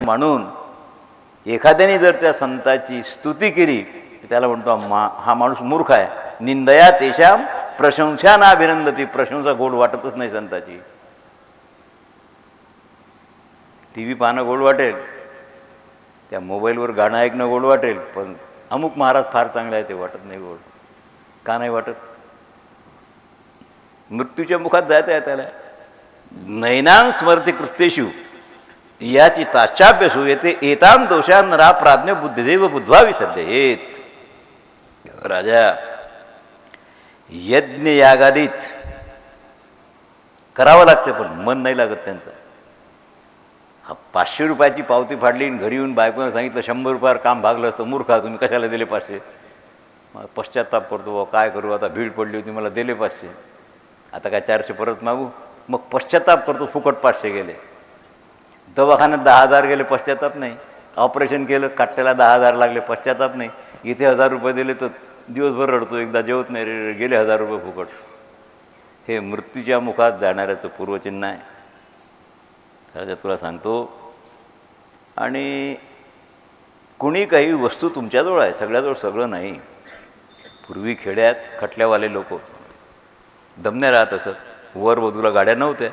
म्हणून एखाद्याने जर त्या संताची स्तुती केली तर त्याला म्हणतो हा माणूस मूर्ख आहे. निंदया तेषां प्रशंसा नाभिनंदती. प्रशंसा गोड वाटतच नाही संताची. टी व्ही पाहणं गोड वाटेल, त्या मोबाईलवर गाणं ऐकणं गोड वाटेल, पण अमुक महाराज फार चांगला आहे ते वाटत नाही गोड. का नाही वाटत? मृत्यूच्या मुखात जायचं आहे त्याला. नैनां स्मरती कृत्येषु याची ताश्चाभ्यसू येते एतान दोषान नरा प्राज्ञ बुद्धिदेव बुद्ध्वा विसर्जयेत. राजा यज्ञ यागादीत करावं लागते पण मन नाही लागत त्यांचं. 500 रुपयाची पावती फाडली आणि घरी येऊन बायकोनं सांगितलं 100 रुपयावर काम भागलं असतं. मूर्खा तुम्ही कशाला दिले 500? पश्चाताप करतो, काय करू आता, भीड पडली होती मला दिले 500, आता काय 400 परत मागू. मग पश्चाताप करतो, फुकट 500 गेले. दवाखान्यात 10,000 गेले, पश्चाताप नाही. ऑपरेशन केलं, काट्याला 10,000 लागले, पश्चाताप नाही. इथे 1000 रुपये दिले तर दिवसभर रडतो, एकदा जेवत नाही, रे गेले 1000 रुपये फुकट. हे मृत्यूच्या मुखात जाणाऱ्याचं पूर्वचिन्ह आहे. राजा तुला सांगतो. आणि कुणी काही वस्तू तुमच्याजवळ आहे, सगळ्याजवळ सगळं नाही. पूर्वी खेड्यात खटल्यावाले लोक दमने राहत असत. वर वधूला गाड्या नव्हत्या,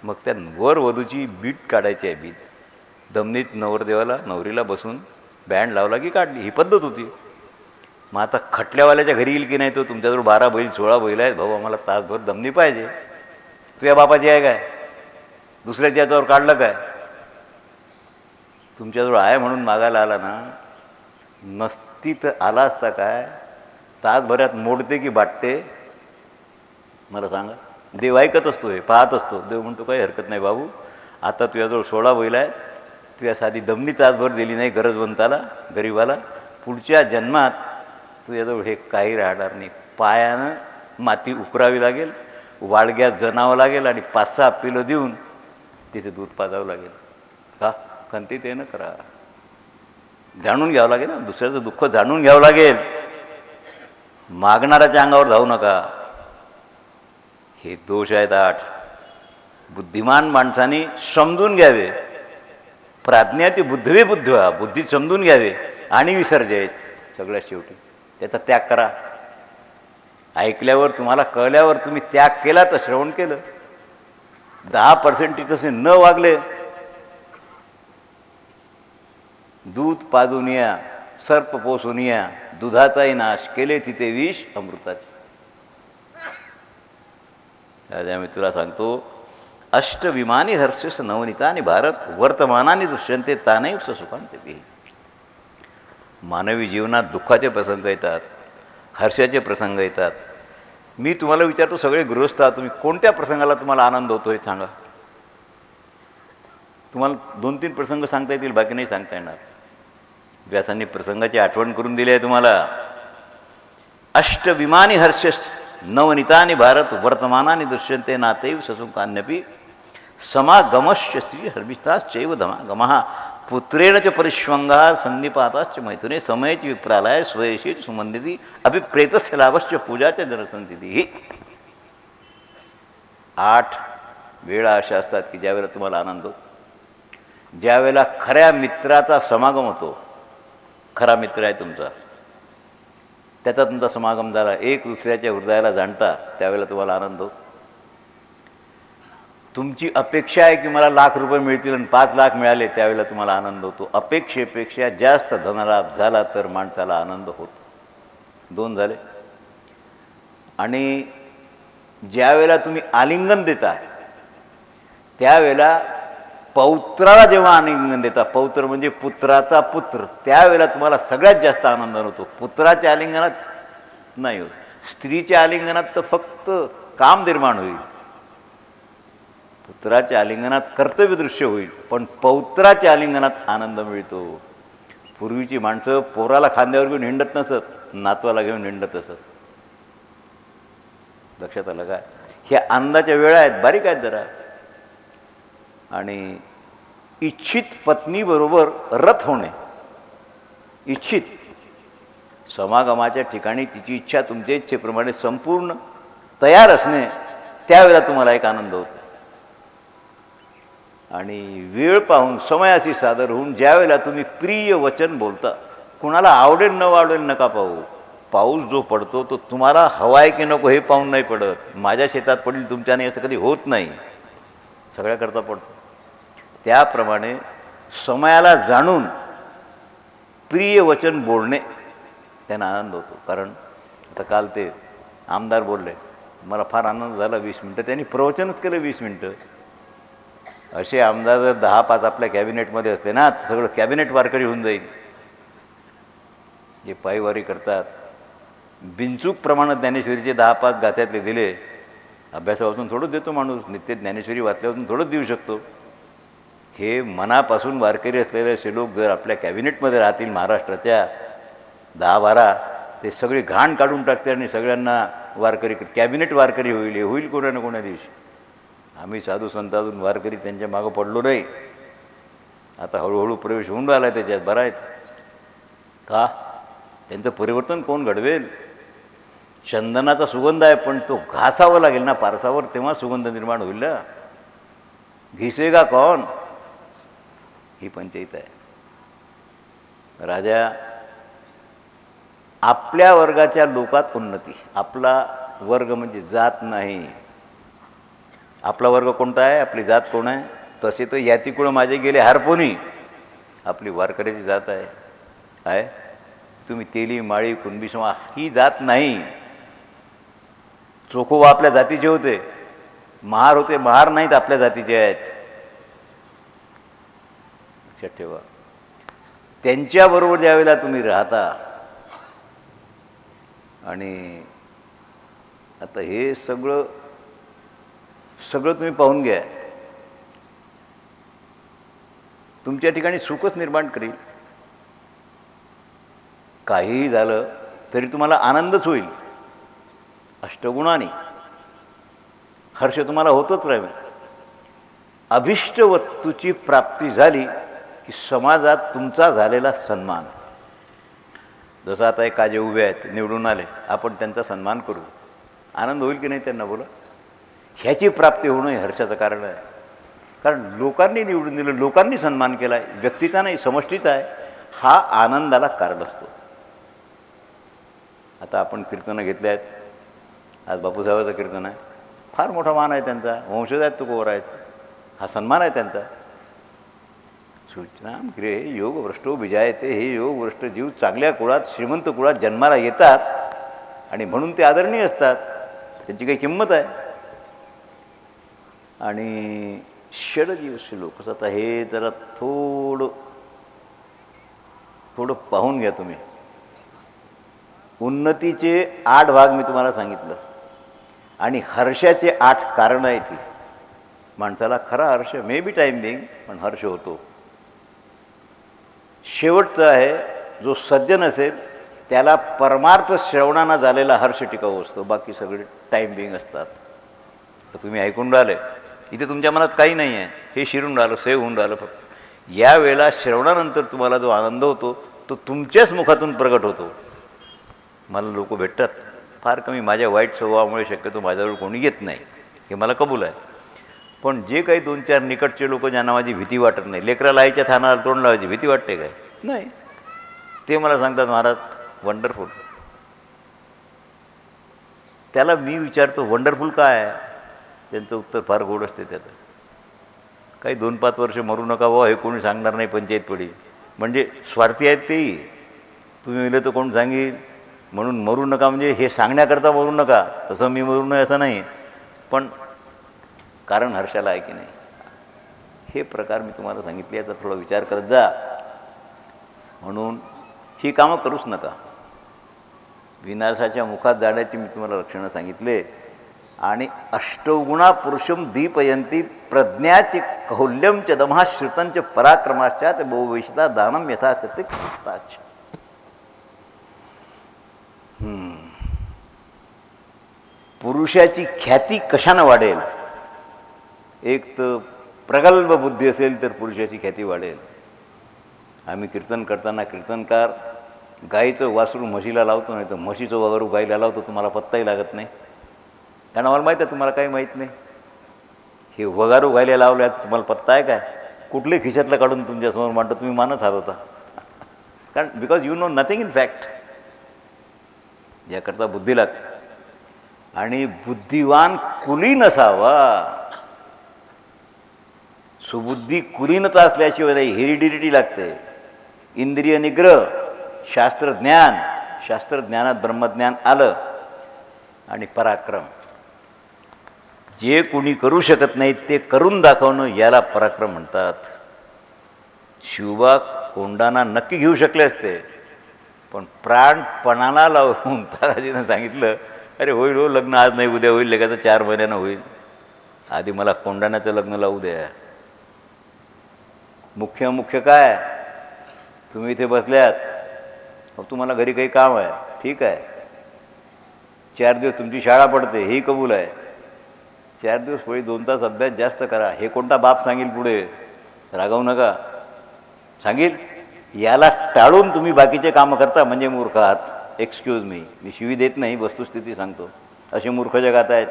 मग त्या वर वधूची बीट काढायची आहे. बीट दमनीत नवरदेवाला नवरीला बसून बँड लावला की काढली, ही पद्धत होती. मग आता खटल्यावाल्याच्या घरी येईल की नाही, तो तुमच्याजवळ 12 बैल 16 बैल आहेत, भाऊ आम्हाला तासभर दमनी पाहिजे. तुझ्या बापाची आहे काय? दुसऱ्याच्या याच्यावर काढलं काय? तुमच्याजवळ आहे म्हणून मागायला आला ना. नसती तर आला असता काय? तासभरात मोडते की बाटते? मला सांगा. देव ऐकत असतो, हे पाहत असतो. देव म्हणतो काही हरकत नाही बाबू, आता तुझ्याजवळ 16 बैल आहेत, तुझ्या साधी दमनी तासभर दिली नाही गरजवंताला, गरीबाला, पुढच्या जन्मात तुझ्याजवळ हे काही राहणार नाही. पायानं माती उकरावी लागेल, वाळग्यात जनावं लागेल आणि 5-6 पिलं देऊन तिथे दूध पाजावं लागेल. का? खंती ते न करा. जाणून घ्यावं लागेल ना, दुसऱ्याचं दुःख जाणून घ्यावं लागेल. मागणाऱ्याच्या अंगावर धावू नका. हे दोष आहेत 8. बुद्धिमान माणसाने समजून घ्यावे. प्राज्ञा ती बुद्धवे बुद्धवा, बुद्धी समजून घ्यावे आणि विसर्जायचे. सगळ्यात शेवटी त्याचा त्याग करा. ऐकल्यावर तुम्हाला कळल्यावर तुम्ही त्याग केला तर श्रवण केलं. 10% तसे न वागले, दूध पाजून या, सर्प पोसून या, दुधाचाही नाश केले तिथे विष अमृताचे. राजा मी तुला सांगतो. अष्टविमानी हर्षस नवनीतानी भारत वर्तमानाने दृश्यंते तानैव सुखांते. मानवी जीवनात दुःखाचे प्रसंग येतात, हर्षाचे प्रसंग येतात. मी तुम्हाला विचारतो, सगळे गृहस्थ आहात तुम्ही, कोणत्या प्रसंगाला तुम्हाला आनंद होतो हे सांगा. तुम्हाला 2-3 प्रसंग सांगता येतील, बाकी नाही सांगता येणार. व्यासांनी प्रसंगाची आठवण करून दिली आहे तुम्हाला. अष्टविमानी हर्षस नवनीतानि भारत वर्तमानानि दृश्यन्ते नातैव ससुखान्यपि समागमश्च स्त्री हर्मिष्ठाश्चैव धमागमः पुत्रेण च परिष्वंगा संनिपाताश्च मैथुने समयच विप्रालय स्वयशी सुमंदिती अभिप्रेतस्य लाभश्च पूजाच्या जनसंसिद्धी. 8 वेळा अशा असतात की ज्यावेळेला तुम्हाला आनंद होतो, ज्यावेळेला खऱ्या मित्राचा समागम होतो. खरा मित्र आहे तुमचा, त्याचा तुमचा समागम झाला, एक दुसऱ्याच्या हृदयाला जाणता, त्यावेळेला तुम्हाला आनंद होतो. तुमची अपेक्षा आहे की मला लाख रुपये मिळतील आणि 5 लाख मिळाले, त्यावेळेला तुम्हाला आनंद होतो. अपेक्षेपेक्षा जास्त धनलाभ झाला तर माणसाला आनंद होतो. 2 झाले. आणि ज्यावेळेला तुम्ही आलिंगन देता त्यावेळेला पौत्राला जेव्हा आलिंगन देता, पौत्र म्हणजे पुत्राचा पुत्र, त्यावेळेला तुम्हाला सगळ्यात जास्त आनंद होतो. पुत्राच्या आलिंगनात नाही होत. स्त्रीच्या आलिंगनात तर फक्त काम निर्माण होईल, पुत्राच्या आलिंगनात कर्तव्य दृश्य होईल, पण पौत्राच्या आलिंगनात आनंद मिळतो. पूर्वीची माणसं पोराला खांद्यावर घेऊन हिंडत नसत, नातवाला घेऊन हिंडत असत. लक्षात आलं काय? ह्या आनंदाच्या वेळा आहेत, बारीक आहेत जरा. आणि इच्छित पत्नीबरोबर रथ होणे, इच्छित समागमाच्या ठिकाणी तिची इच्छा तुमच्या इच्छेप्रमाणे संपूर्ण तयार असणे, त्यावेळेला तुम्हाला एक आनंद होतो. आणि वेळ पाहून समयाशी सादर होऊन ज्यावेळेला तुम्ही प्रिय वचन बोलता, कुणाला आवडेल न आवडेल नका पाहू. पाऊस जो पडतो तो तुम्हाला हवा आहे की नको हे पाहून नाही पडत. माझ्या शेतात पडली तुमच्याने असं कधी होत नाही, सगळ्याकरता पडतो. त्याप्रमाणे समयाला जाणून प्रिय वचन बोलणे त्यांना आनंद होतो. कारण आता काल ते आमदार बोलले, मला फार आनंद झाला. 20 मिनटं त्यांनी प्रवचनच केलं. 20 मिनटं. असे आमदार जर 10-5 आपल्या कॅबिनेटमध्ये असते ना, सगळं कॅबिनेट वारकरी होऊन जाईल. जे पायवारी करतात, बिनचूक प्रमाणात ज्ञानेश्वरीचे 10-5 गाथ्यातले दिले. अभ्यासापासून थोडंच देतो माणूस, नित्य ज्ञानेश्वरी वाचल्यापासून थोडंच देऊ शकतो. हे मनापासून वारकरी असलेले असे लोक जर आपल्या कॅबिनेटमध्ये राहतील महाराष्ट्राच्या 10-12, ते सगळी घाण काढून टाकते आणि सगळ्यांना वारकरी, कॅबिनेट वारकरी होईल. हे होईल कोणा ना कोणा दिवशी. आम्ही साधू संतातून वारकरी त्यांच्या मागं पडलो नाही. आता हळूहळू प्रवेश होऊन राहिला आहे त्याच्यात. बरं आहेत का? त्यांचं परिवर्तन कोण घडवेल? चंदनाचा सुगंध आहे, पण तो घासावा लागेल ना पारसावर, तेव्हा सुगंध निर्माण होईल ना. घिसेगा कौन? ही पंचायत आहे. राजा, आपल्या वर्गाच्या लोकात उन्नती. आपला वर्ग म्हणजे जात नाही. आपला वर्ग कोणता आहे? आपली जात कोण आहे? तसे तर यातीकुळं माझे गेले हारपोनी. आपली वारकऱ्याची जात आहे. आहे तुम्ही तेली माळी कुणबी समा ही जात नाही. चोखोबा आपल्या जातीचे होते, महार होते, महार नाहीत आपल्या जातीचे आहेत. लक्षात ठेवा. त्यांच्याबरोबर ज्यावेळेला तुम्ही राहता, आणि आता हे सगळं तुम्ही पाहून घ्या, तुमच्या ठिकाणी सुखच निर्माण करील. काहीही झालं तरी तुम्हाला आनंदच होईल. अष्टगुणाने हर्ष तुम्हाला होतच राहील. अभिष्ट वस्तूची प्राप्ती झाली की समाजात तुमचा झालेला सन्मान. जसं आता एक काजे उभे आहेत, निवडून आले, आपण त्यांचा सन्मान करू. आनंद होईल की नाही त्यांना? बोला. ह्याची प्राप्ती होणं हे हर्षाचं कारण आहे. कारण लोकांनी निवडून दिलं, लोकांनी सन्मान केला आहे, व्यक्तीचा नाही समष्टीचा आहे. हा आनंदाला कारण असतो. आता आपण कीर्तनं घेतले आहेत. आज बापूसाहेबाचं कीर्तन आहे, फार मोठा मान आहे त्यांचा. वंशज आहेत तुकोबर आहेत, हा सन्मान आहे त्यांचा. सूचना गृहे योग भ्रष्टो बिजायते. हे योग भ्रष्ट जीव चांगल्या कुळात, श्रीमंत कुळात जन्माला येतात आणि म्हणून ते आदरणीय असतात. त्यांची काही किंमत आहे. आणि षडजीवस्य लोक. आता हे जरा थोडं पाहून घ्या तुम्ही. उन्नतीचे 8 भाग मी तुम्हाला सांगितलं आणि हर्षाचे 8 कारणं आहेत. ती माणसाला खरा हर्ष मे बी टाईम बिंग, पण हर्ष होतो. शेवटचं आहे, जो सज्जन असेल त्याला परमार्थ श्रवणानं झालेला हर्ष टिकाऊ असतो. बाकी सगळे टाईम बिंग असतात. तर तुम्ही ऐकून राहिले, इथे तुमच्या मनात काही नाही आहे, हे शिरून राहिलं, सेव होऊन राहिलं. फक्त या वेळेला श्रवणानंतर तुम्हाला जो आनंद होतो तो तुमच्याच मुखातून प्रगट होतो. मला लोक भेटतात फार कमी. माझ्या वाईट स्वभावामुळे शक्यतो माझ्याजवळ कोणी येत नाही, हे मला कबूल आहे. पण जे काही 2-4 निकटचे लोक ज्यांना माझी भीती वाटत नाही, लेकराला आईच्या थानाला तोंड लावायची भीती वाटते काय? नाही. ते मला सांगतात, महाराज वंडरफुल. त्याला मी विचारतो वंडरफुल काय आहे? त्यांचं उत्तर फार गोड असते. त्याचं काही 2-5 वर्ष मरू नका व हे कोणी सांगणार नाही पंचायत पडी. म्हणजे स्वार्थी आहेत तेही. तुम्ही मिळलं तर कोण सांगेल म्हणून मरू नका, म्हणजे हे सांगण्याकरता मरू नका, तसं मी मरू नये असं नाही, पण कारण हर्षाला आहे की नाही. हे प्रकार मी तुम्हाला सांगितले. याचा थोडा विचार करत जा. म्हणून ही कामं करूच नका. विनाशाच्या मुखात जाण्याची मी तुम्हाला लक्षणं सांगितले. आणि अष्टगुणा पुरुषम दीपयंती प्रज्ञाचे कौल्यम च दमहा श्रुतंच पराक्रमाश्चा ते बहुवेशिता दानम यथाचते कृताच. पुरुषाची ख्याती कशानं वाढेल? एक तर प्रगल्भ बुद्धी असेल तर पुरुषाची ख्याती वाढेल. आम्ही कीर्तन करताना कीर्तनकार गाईचं वासरू म्हशीला लावतो, नाही तर म्हशीचं वासरू गाईला लावतो. तुम्हाला पत्ताही लागत नाही, कारण आम्हाला माहीत आहे तुम्हाला काही माहीत नाही. हे वगारू व्हायला लावल्या तुम्हाला पत्ता आहे काय? कुठले खिशातलं काढून तुमच्यासमोर मांडतो, तुम्ही मानत आहात होता. कारण because you know nothing in fact. याकरता बुद्धी लागते. आणि बुद्धिवान कुलीन असावा. सुबुद्धी कुलीनता असल्याशिवाय हेरिडिटी लागते. इंद्रिय निग्रह, शास्त्रज्ञान, शास्त्रज्ञानात ब्रह्मज्ञान आलं, आणि पराक्रम. जे कोणी करू शकत नाही ते करून दाखवणं याला पराक्रम म्हणतात. शिवबा कोंडाणा नक्की घेऊ शकले असते, पण प्राणपणाला लावून ताराजीनं सांगितलं, अरे होईल हो लग्न, आज नाही उद्या होईल, लेखाचं 4 महिन्यानं होईल, आधी मला कोंडाण्याचं लग्न लावू द्या. मुख्य काय, तुम्ही इथे बसल्यात, तुम्हाला घरी काही काम आहे, ठीक आहे, 4 दिवस तुमची शाळा पडते, हेही कबूल आहे. 4 दिवस पुढे 2 तास अभ्यास जास्त करा. हे कोणता बाप सांगेल पुढे, रागावू नका, सांगेल. याला टाळून तुम्ही बाकीचे कामं करता म्हणजे मूर्ख आहात. एक्सक्यूज मी शिवी देत नाही, वस्तुस्थिती सांगतो. असे मूर्ख जगात आहेत.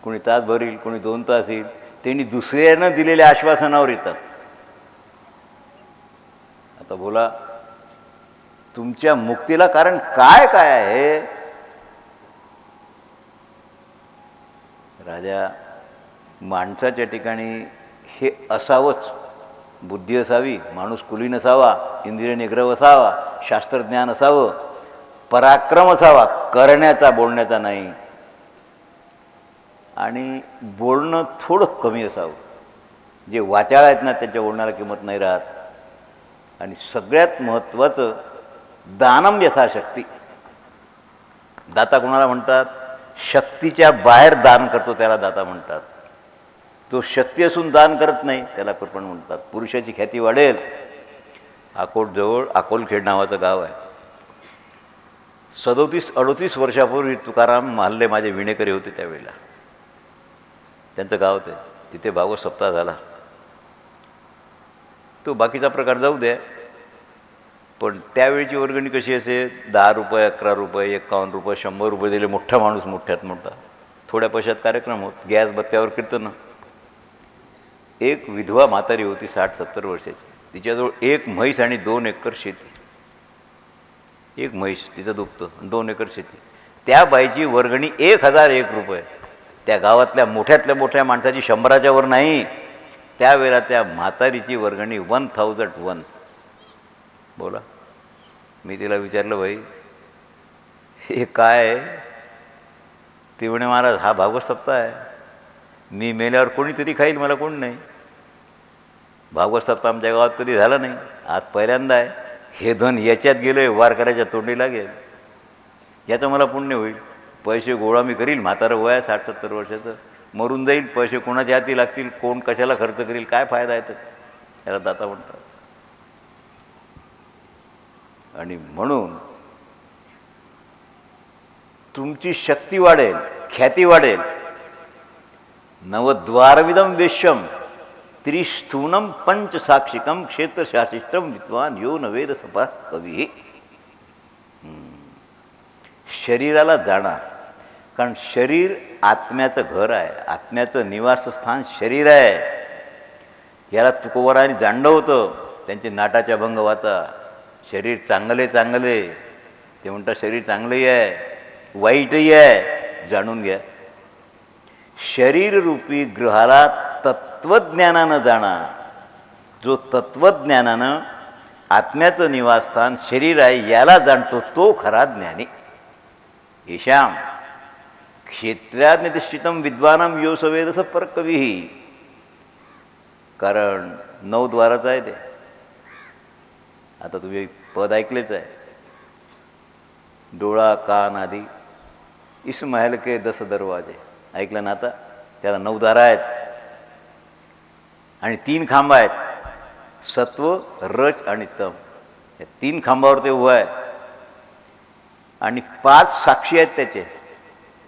कोणी तासभर येईल, कोणी 2 तास येईल. त्यांनी दुसऱ्यानं दिलेल्या आश्वासनावर येतात. आता बोला, तुमच्या मुक्तीला कारण काय काय आहे? राजा, माणसाच्या ठिकाणी हे असावंच. बुद्धी असावी, माणूस कुलीन असावा, इंद्रिय निग्रह असावा, शास्त्रज्ञान असावं, पराक्रम असावा, करण्याचा, बोलण्याचा नाही. आणि बोलणं थोडं कमी असावं. जे वाचाळ आहेत ना, त्यांच्या बोलण्याला किंमत नाही राहत. आणि सगळ्यात महत्त्वाचं, दानम यथाशक्ती. दाता कोणाला म्हणतात? शक्तीच्या बाहेर दान करतो त्याला दाता म्हणतात. तो शक्ती असून दान करत नाही त्याला कृपण म्हणतात. पुरुषाची ख्याती वाढेल. अकोटजवळ अकोलखेड नावाचं गाव आहे. 37-38 वर्षापूर्वी तुकाराम महाल्ले माझे विणेकरी होते त्यावेळेला. त्यांचं गाव ते, तिथे भागवत सप्ताह झाला. तो बाकीचा प्रकार जाऊ द्या, पण त्यावेळीची वर्गणी कशी असे, 10 रुपये, 11 रुपये, 51 रुपये, 100 रुपये दिले. मोठा माणूस मोठ्यात मोठा. थोड्या पैशात कार्यक्रम होत. गॅस बत्त्यावर कीर्तन. एक विधवा म्हातारी होती 60-70 वर्षाची. तिच्याजवळ 1 म्हैस आणि 2 एकर शेती. 1 म्हैस तिचं दुभतं, 2 एकर शेती. त्या बाईची वर्गणी 1001 रुपये. त्या गावातल्या मोठ्यातल्या मोठ्या माणसाची 100च्या वर नाही. त्यावेळेला त्या म्हातारीची वर्गणी 1001. बोला. मी तिला विचारलं, बाई हे काय आहे? ती म्हणे, महाराज हा भागवत सप्ताह आहे. मी मेल्यावर कोणीतरी खाईल, मला कोण नाही. भागवत सप्ताह आमच्या गावात कधी झाला नाही, आज पहिल्यांदा आहे. हे धन याच्यात गेलं आहे, वारकऱ्याच्या तोंडी लागेल, याचं मला पुण्य होईल. पैसे गोळा मी करील, म्हातारं वय 60-70 वर्षाचं, मरून जाईल. पैसे कोणाच्या हाती लागतील, कोण कशाला खर्च करील, काय फायदा आहे? तर याला दाता म्हणतात. आणि म्हणून तुमची शक्ती वाढेल, ख्याती वाढेल. नवद्वारविदम वेश्यम त्रिस्थूनम पंचसाक्षिकम क्षेत्रशासिष्टम विद्वान यो न वेद सपा कवी. शरीराला जाणार, कारण शरीर आत्म्याचं घर आहे, आत्म्याचं निवासस्थान शरीर आहे. याला तुकोबारांनी जाणलं होतं. त्यांचे नाटाच्या भंग वाचा. शरीर चांगले चांगले, ते म्हणतात शरीर चांगलंही आहे, वाईटही आहे, जाणून घ्या. शरीररूपी ग्रहाला तत्त्वज्ञानानं जाणार. जो तत्त्वज्ञानानं आत्म्याचं निवासस्थान शरीर आहे याला जाणतो, तो खरा ज्ञानी. येशाम क्षेत्रात निष्ठितम विद्वानम यो सवेदस परकवी. कारण 9 द्वाराचं आहे ते. आता तुम्ही पद ऐकलेच आहे, डोळा कान आधी इस महल के 10 दरवाजे. ऐकलं ना? आता त्याला 9 दारं आहेत आणि 3 खांब आहेत, सत्व, रज आणि तम. या 3 खांबावर ते उभं आहे. आणि 5 साक्षी आहेत त्याचे.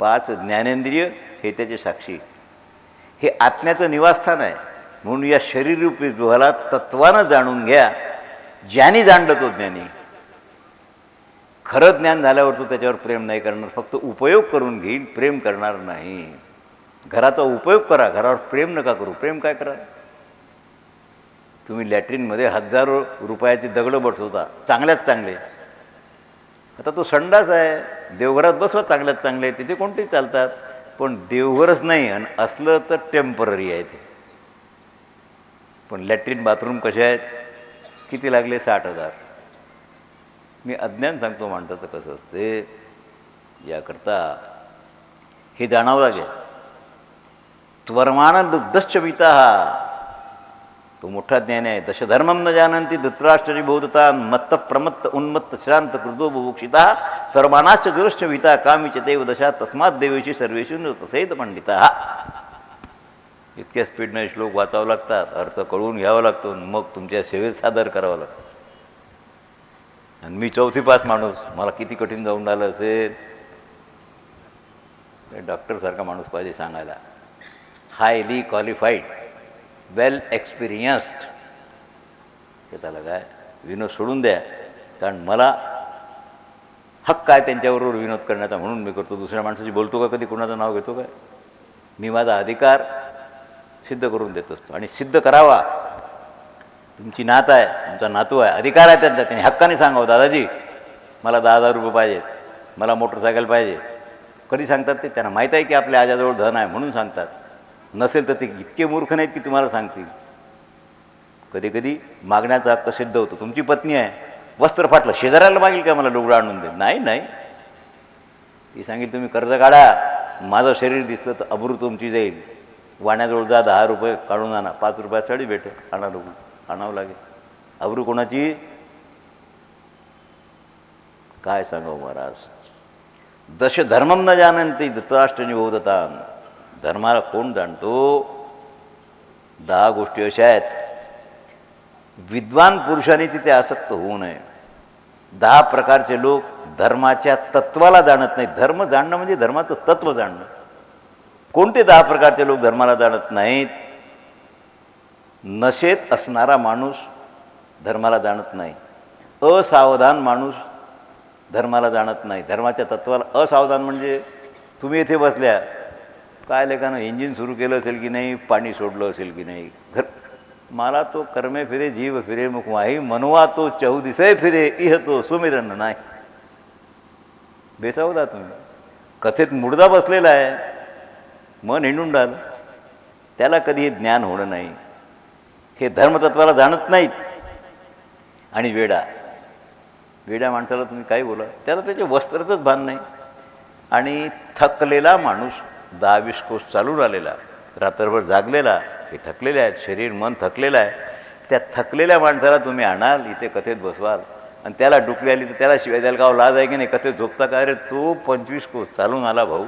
5 ज्ञानेंद्रिय हे त्याचे साक्षी. हे आत्म्याचं निवासस्थान आहे. म्हणून या शरीररूपी गृहाला तत्वानं जाणून घ्या. ज्याने जाणलं तो ज्ञानी. खरं ज्ञान झाल्यावर तो त्याच्यावर प्रेम नाही करणार, फक्त उपयोग करून घेईल, प्रेम करणार नाही. घराचा उपयोग करा, घरावर प्रेम नका करू. प्रेम काय करा? तुम्ही लॅट्रिनमध्ये हजारो रुपयाची दगडं बसवता, चांगल्यात चांगले. आता तो संडास आहे, देवघरात बसवा चांगल्यात चांगले, तिथे कोणतेही चालतात. पण देवघरच नाही आणि असलं तर टेम्पररी आहे ते. पण लॅट्रिन बाथरूम कसे आहेत? किती लागले? 60,000. मी अज्ञान सांगतो माणसाचं कसं असते. याकरता हे जाणावं लागेल. त्वरमान दुग्धश्चविता, तो मोठा ज्ञान आहे. दशधर्मम न जानंती धृतराष्ट्री बोधता मत्त प्रमत्त उन्मत्त श्रांत कृतो बुभुक्षिता तर्मानाश्च दुरश्च विता कामीच देव दशा तस्मात देवेशी सर्वेषु तसेत पंडिता. इतक्या स्पीडने श्लोक वाचावं लागतात, अर्थ कळून घ्यावा लागतो, मग तुमच्या सेवेत सादर करावं लागतं. आणि मी 4थी पास माणूस, मला किती कठीण जाऊन आलं असेल. डॉक्टरसारखा माणूस पाहिजे सांगायला. हायली क्वालिफाईड, वेल एक्सपिरियन्स्ड. ते त्याला काय विनोद सोडून द्या, कारण मला हक्क आहे त्यांच्याबरोबर विनोद करण्याचा, म्हणून मी करतो. दुसऱ्या माणसाची बोलतो का कधी? कोणाचं नाव घेतो काय? मी माझा अधिकार सिद्ध करून देत असतो आणि सिद्ध करावा. तुमची नात आहे, तुमचा नातू आहे, अधिकार आहे त्यांचा. त्यांनी हक्काने सांगावं, दादाजी मला 10,000 रुपये पाहिजेत, मला मोटरसायकल पाहिजे. कधी सांगतात ते? त्यांना माहीत आहे की आपल्या आजाजवळ धन आहे म्हणून सांगतात. नसेल तर ते इतके मूर्ख नाहीत की तुम्हाला सांगतील. कधी कधी मागण्याचा हक्क सिद्ध होतो. तुमची पत्नी आहे, वस्त्र फाटलं, शेजाऱ्याला मागेल का मला लुगडं आणून दे? नाही नाही, ती सांगेल तुम्ही कर्ज काढा, माझं शरीर दिसलं तर अब्रू तुमची जाईल. वाण्याजवळ जा, 10 रुपये काढून आणा, 5 रुपयात साडी भेटेल, आणा लुगडं, आणावं लागेल. अब्रू कोणाची? काय सांगावं महाराज. दशधर्मम न जानंती धृतराष्ट्रनी बोधतान. धर्माला कोण जाणतो? 10 गोष्टी अशा आहेत, विद्वान पुरुषांनी तिथे आसक्त होऊ नये. 10 प्रकारचे लोक धर्माच्या तत्वाला जाणत नाहीत. धर्म जाणणं म्हणजे धर्माचं तत्व जाणणं. कोणते 10 प्रकारचे लोक धर्माला जाणत नाहीत? नशेत असणारा माणूस धर्माला जाणत नाही. असावधान माणूस धर्माला जाणत नाही. धर्माच्या तत्वाला असावधान म्हणजे तुम्ही इथे बसल्या, काय लेखानं इंजिन सुरू केलं असेल की नाही, पाणी सोडलं असेल की नाही, मला तो कर्मे फिरे जीव फिरे मुखवाही मनवा तो चौदिसे फिरे इह तो सुमिरन नाही. बेसावधा तुम्ही. कथेत मुडदा बसलेला आहे, मन हिंडून राहिलं, त्याला कधी हे ज्ञान होणं नाही. हे धर्मतत्वाला जाणत नाहीत. आणि वेड्या माणसाला तुम्ही काही बोला, त्याला त्याचे वस्त्राचंच भान नाही. आणि थकलेला माणूस 10-20 कोस चालून आलेला, रात्रभर जागलेला, हे थकलेले आहेत, शरीर मन थकलेलं आहे. त्या थकलेल्या माणसाला तुम्ही आणाल, इथे कथेत बसवाल आणि त्याला डुकली आली तर त्याला शिवाय द्यायला का लाज आहे की नाही? कथेत झोपता का? अरे तो 25 कोस चालून आला भाऊ,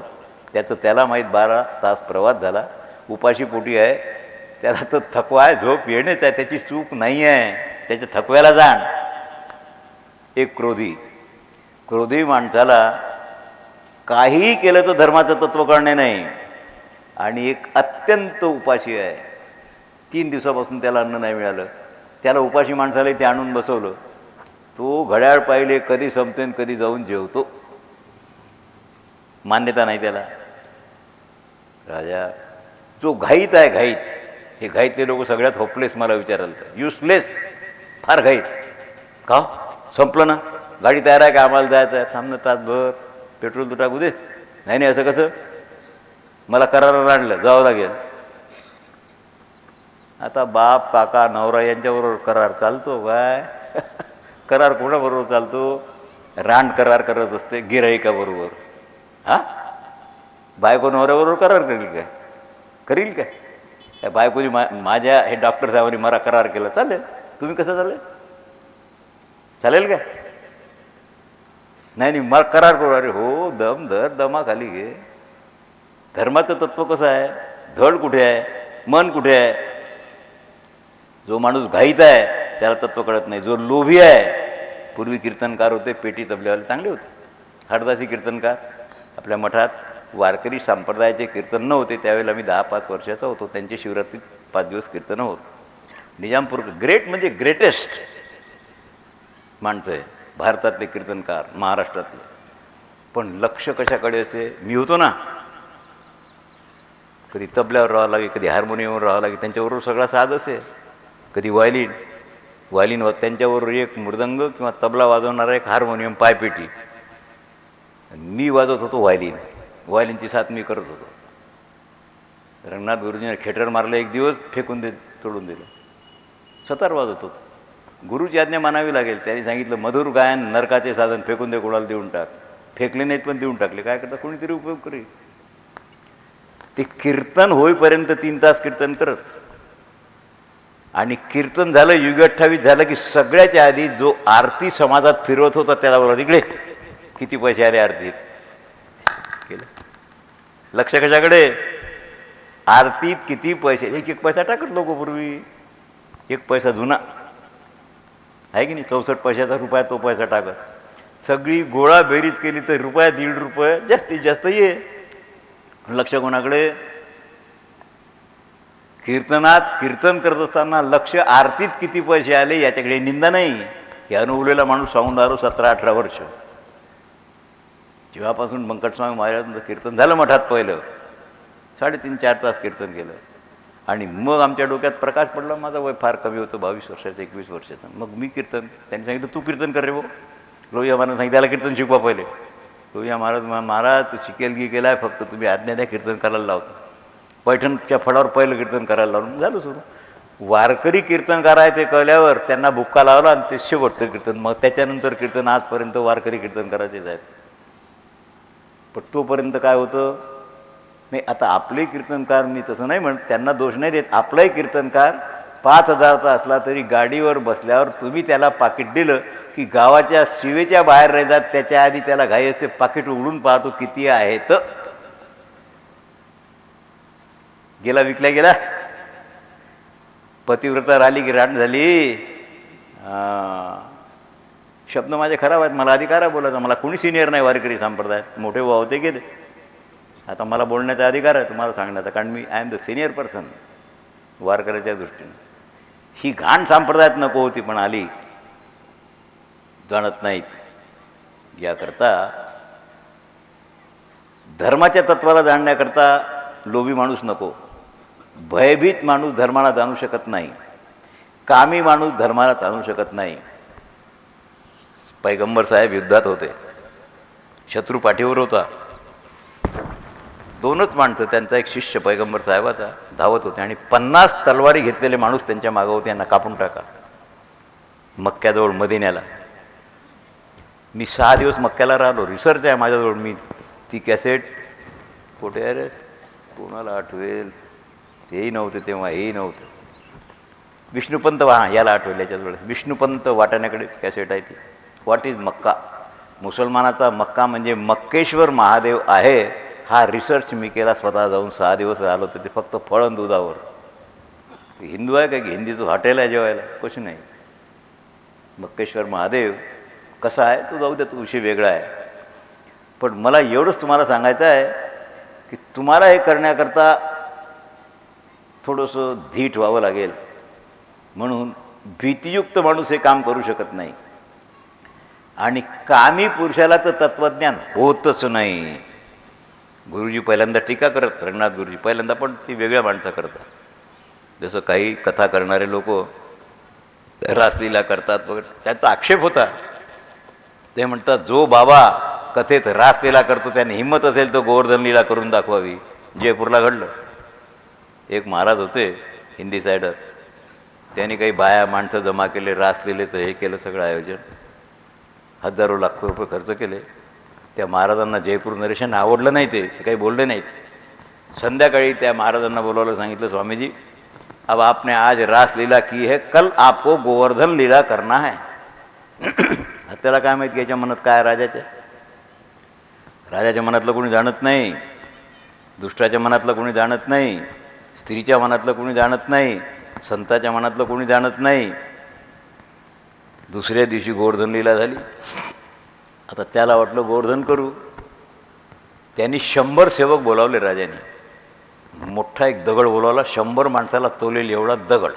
त्याचं त्याला माहीत 12 तास प्रवास झाला, उपाशी पोटी आहे, त्याला तर थकवा आहे, झोप येणेच आहे, त्याची चूक नाही आहे, त्याच्या थकव्याला जाण. एक क्रोधी माणसाला काहीही केलं तर धर्माचं तत्व कळणे नाही. आणि एक अत्यंत उपाशी आहे, 3 दिवसापासून त्याला अन्न नाही मिळालं, त्याला उपाशी माणसाला इथे आणून बसवलं, तो घड्याळ पाहिले कधी संपते आणि कधी जाऊन जेवतो. मान्यता नाही त्याला. राजा जो घाईत आहे, हे घाईतले लोक सगळ्यात होपलेस मला विचाराल तर, युजलेस, फार घाईत. का? संपलं ना, गाडी तयार आहे का? आम्हाला जायचं आहे. थांब ना तासभर, पेट्रोल तर टाकू दे. नाही असं कसं? मला कराराला आणलं, जावं लागेल. आता बाप काका नवरा यांच्याबरोबर करार चालतो काय? करार कोणाबरोबर चालतो? रांड करार करत असते गिऱ्हाईकाबरोबर. हां, बायको नवऱ्याबरोबर करार करील काय? बायकोनी माझ्या हे डॉक्टर साहेबांनी मला करार केला, चालेल. तुम्ही कसं चालेल काय? नाही मला करार करू. अरे हो, दम धर, दमाखाली घे. धर्माचं तत्व कसं आहे? धड कुठे आहे, मन कुठे आहे? जो माणूस घाईत आहे त्याला तत्व कळत नाही. जो लोभी आहे, पूर्वी कीर्तनकार होते, पेटी तबल्यावाले चांगले होते, हरदासी कीर्तनकार. आपल्या मठात वारकरी संप्रदायाचे कीर्तन नव्हते त्यावेळेला मी 10-5 वर्षाचा होतो. त्यांची शिवरात्रीत 5 दिवस कीर्तनं होत. निजामपूर ग्रेट म्हणजे ग्रेटेस्ट माणसं आहे भारतातले कीर्तनकार, महाराष्ट्रातले. पण लक्ष कशाकडे असे? मी होतो ना, कधी तबल्यावर राहावं लागे, कधी हार्मोनियमवर राहावं लागे, त्यांच्याबरोबर सगळा साधच आहे. कधी व्हायलिन त्यांच्याबरोबर एक मृदंग किंवा तबला वाजवणारा एक हार्मोनियम पायपेटी. मी वाजवत होतो व्हायलिनची साथ मी करत होतो. रंगनाथ गुरुजीने खेटर मारलं, एक दिवस फेकून तोडून दिलं. सतार वाजवत होतो. गुरुची आज्ञा मानावी लागेल. त्यांनी सांगितलं मधुर गायन नरकाचे साधन, फेकून दे कोणाला देऊन टाक. फेकले नाहीत पण देऊन टाकले. काय करता, कोणीतरी उपयोग करेल. ते कीर्तन होईपर्यंत 3 तास कीर्तन करत, आणि कीर्तन झालं, युग 28 झालं की सगळ्याच्या आधी जो आरती समाजात फिरवत होता त्याला बोला, तिकडे किती पैसे आले आरतीत केलं. लक्ष कशाकडे, आरतीत किती पैसे. एक पैसा टाकत लोक पूर्वी, 1 पैसा जुना आहे की नाही, 64 पैशाचा रुपया तो पैसा टाकत. सगळी गोळा बेरीज केली तर ₹1, ₹1.5 जास्तीत जास्त ये. लक्ष कोणाकडे, कीर्तनात कीर्तन करत असताना लक्ष आरतीत किती पैसे आले याच्याकडे. निंदा नाही, हे अनुभवलेला माणूस सांगून राहिलो. 17-18 वर्ष जेव्हापासून व्यंकटस्वामी महाराजांचं कीर्तन झालं मठात, पहिलं 3.5-4 तास कीर्तन केलं. आणि मग आमच्या डोक्यात प्रकाश पडला. माझं वय फार कमी होतं, 22 वर्षाचं, 21 वर्षाचं. मग मी कीर्तन, त्यांनी सांगितलं तू कीर्तन कर रे भाऊ. लोहिया महाराज सांगितलं त्याला कीर्तन शिकवा पहिले. लोहिया महाराज तू शिकेल की केला आहे, फक्त तुम्ही आज्ञा द्या, कीर्तन करायला लावतो. पैठणच्या फळावर पहिलं कीर्तन करायला लावून झालं सुरू. वारकरी कीर्तन करायचे कळल्यावर त्यांना बुक्का लावला आणि ते शेवटचं कीर्तन. मग त्याच्यानंतर कीर्तन आजपर्यंत वारकरी कीर्तन करायचेच आहेत. पण तोपर्यंत काय होतं नाही. आता आपले कीर्तनकार, मी तसं नाही म्हणत, त्यांना दोष नाही देत. आपलाही कीर्तनकार 5,000चा असला तरी गाडीवर बसल्यावर तुम्ही त्याला पाकिट दिलं की गावाच्या शिवेच्या बाहेर राहतात, त्याच्या आधी त्याला घाई असते, पाकिट उघडून पाहतो किती आहे. तर गेला, विकल्या गेला. पतिव्रता राहिली की राण झाली. शब्द माझे खराब आहेत, मला अधिकार आहे बोलायचा. मला कोणी सिनियर नाही वारकरी संप्रदायात. मोठे भाऊ होते गेले, आता मला बोलण्याचा अधिकार आहे तुम्हाला सांगण्याचा, कारण मी I am the senior person वारकऱ्याच्या दृष्टीने. ही घाण संप्रदायात नको होती, पण आली. जाणत नाहीत. याकरता धर्माच्या तत्वाला जाणण्याकरता लोभी माणूस नको. भयभीत माणूस धर्माला जाणू शकत नाही. कामी माणूस धर्माला जाणू शकत नाही. पैगंबर साहेब युद्धात होते, शत्रू पाठीवर होता. 2च माणसं, त्यांचा एक शिष्य पैगंबर साहेबाचा, धावत होते आणि 50 तलवारी घेतलेले माणूस त्यांच्या मागं होते. यांना कापून टाका. मक्क्याजवळ मदिन्याला. मी 6 दिवस मक्क्याला राहिलो. रिसर्च आहे माझ्याजवळ. मी ती कॅसेट कुठे आहे रे, कोणाला आठवेल, तेही नव्हते तेव्हा, हेही नव्हतं. विष्णुपंत, याला आठवेल याच्याजवळ. विष्णुपंत वाटाण्याकडे कॅसेट आहे ती. व्हॉट इज मक्का. मुसलमानाचा मक्का म्हणजे मक्केश्वर महादेव आहे. हा रिसर्च मी केला स्वतः, जाऊन 6 दिवस राहिलो होतं. ते फक्त फळं दुधावर. हिंदू आहे का की हिंदीचं हॉटेल आहे जेवायला, कुछ नाही. मक्केश्वर महादेव कसा आहे तो जाऊ द्या, तो विषय वेगळा आहे. पण मला एवढंच तुम्हाला सांगायचं आहे की तुम्हाला हे करण्याकरता थोडंसं धीट व्हावं लागेल. म्हणून भीतियुक्त माणूस हे काम करू शकत नाही. आणि कामी पुरुषाला तर तत्त्वज्ञान होतच नाही. गुरुजी पहिल्यांदा टीका करत, रंगनाथ गुरुजी पहिल्यांदा, पण ती वेगळ्या माणसं करतात. जसं काही कथा करणारे लोक रासलीला करतात वगैरे, त्याचा आक्षेप होता. ते म्हणतात जो बाबा कथेत रासलीला करतो त्याने हिंमत असेल तर गोवर्धन लीला करून दाखवावी. जयपूरला घडलं. एक महाराज होते हिंदी सायडर, त्यांनी काही बाया माणसं जमा केले, रासलीलेचं हे केलं सगळं आयोजन. हजारो लाखो रुपये खर्च केले. त्या महाराजांना जयपूर नरेशन आवडलं नाही. ते काही बोलले नाहीत. संध्याकाळी त्या महाराजांना बोलावलं, सांगितलं स्वामीजी अब आपने आज रासलीला की है, कल आपको गोवर्धन लीला करना है. त्याला काय माहिती याच्या मनात काय राजाच्या. राजाच्या मनातलं कोणी जाणत नाही, दुष्टाच्या मनातलं कोणी जाणत नाही, स्त्रीच्या मनातलं कोणी जाणत नाही, संताच्या मनातलं कोणी जाणत नाही. दुसऱ्या दिवशी गोवर्धन लीला झाली. आता त्याला वाटलं गोवर्धन करू. त्यांनी 100 सेवक बोलावले राजाने. मोठा एक दगड बोलावला, 100 माणसाला तोलेल एवढा दगड.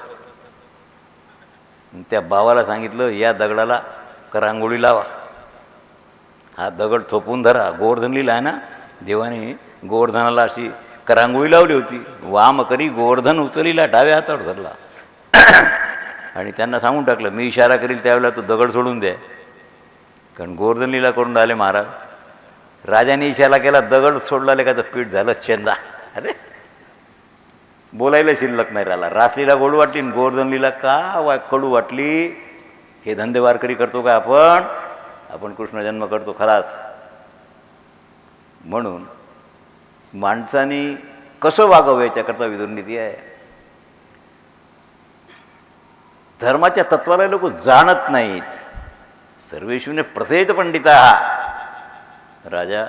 त्या बावाला सांगितलं या दगडाला करांगोळी लावा, हा दगड थोपून धरा. गोवर्धन लीला आहे ना, देवाने गोवर्धनाला अशी रांगोळी लावली होती, वाम करी गोवर्धन उचलीला डाव्या हातावर धरला. आणि त्यांना सांगून टाकलं, मी इशारा करील त्यावेळेला तो दगड सोडून द्या. कारण गोवर्धन लीला करून राहिले महाराज. राजाने इशारा केला, दगड सोडला, लेखाचं पीठ झालं चेंदा. अरे बोलायला शिल्लक नाही राहिला. रासलीला गोड वाटली, गोवर्धन लीला का कडू वाटली. हे धंदे वारकरी करतो का आपण कृष्णजन्म करतो खलास. म्हणून माणसाने कसं वागावं याच्याकरता विदुरनीती आहे. धर्माच्या तत्वाला लोक जाणत नाहीत. सर्वेषु प्रथेत पंडिता राजा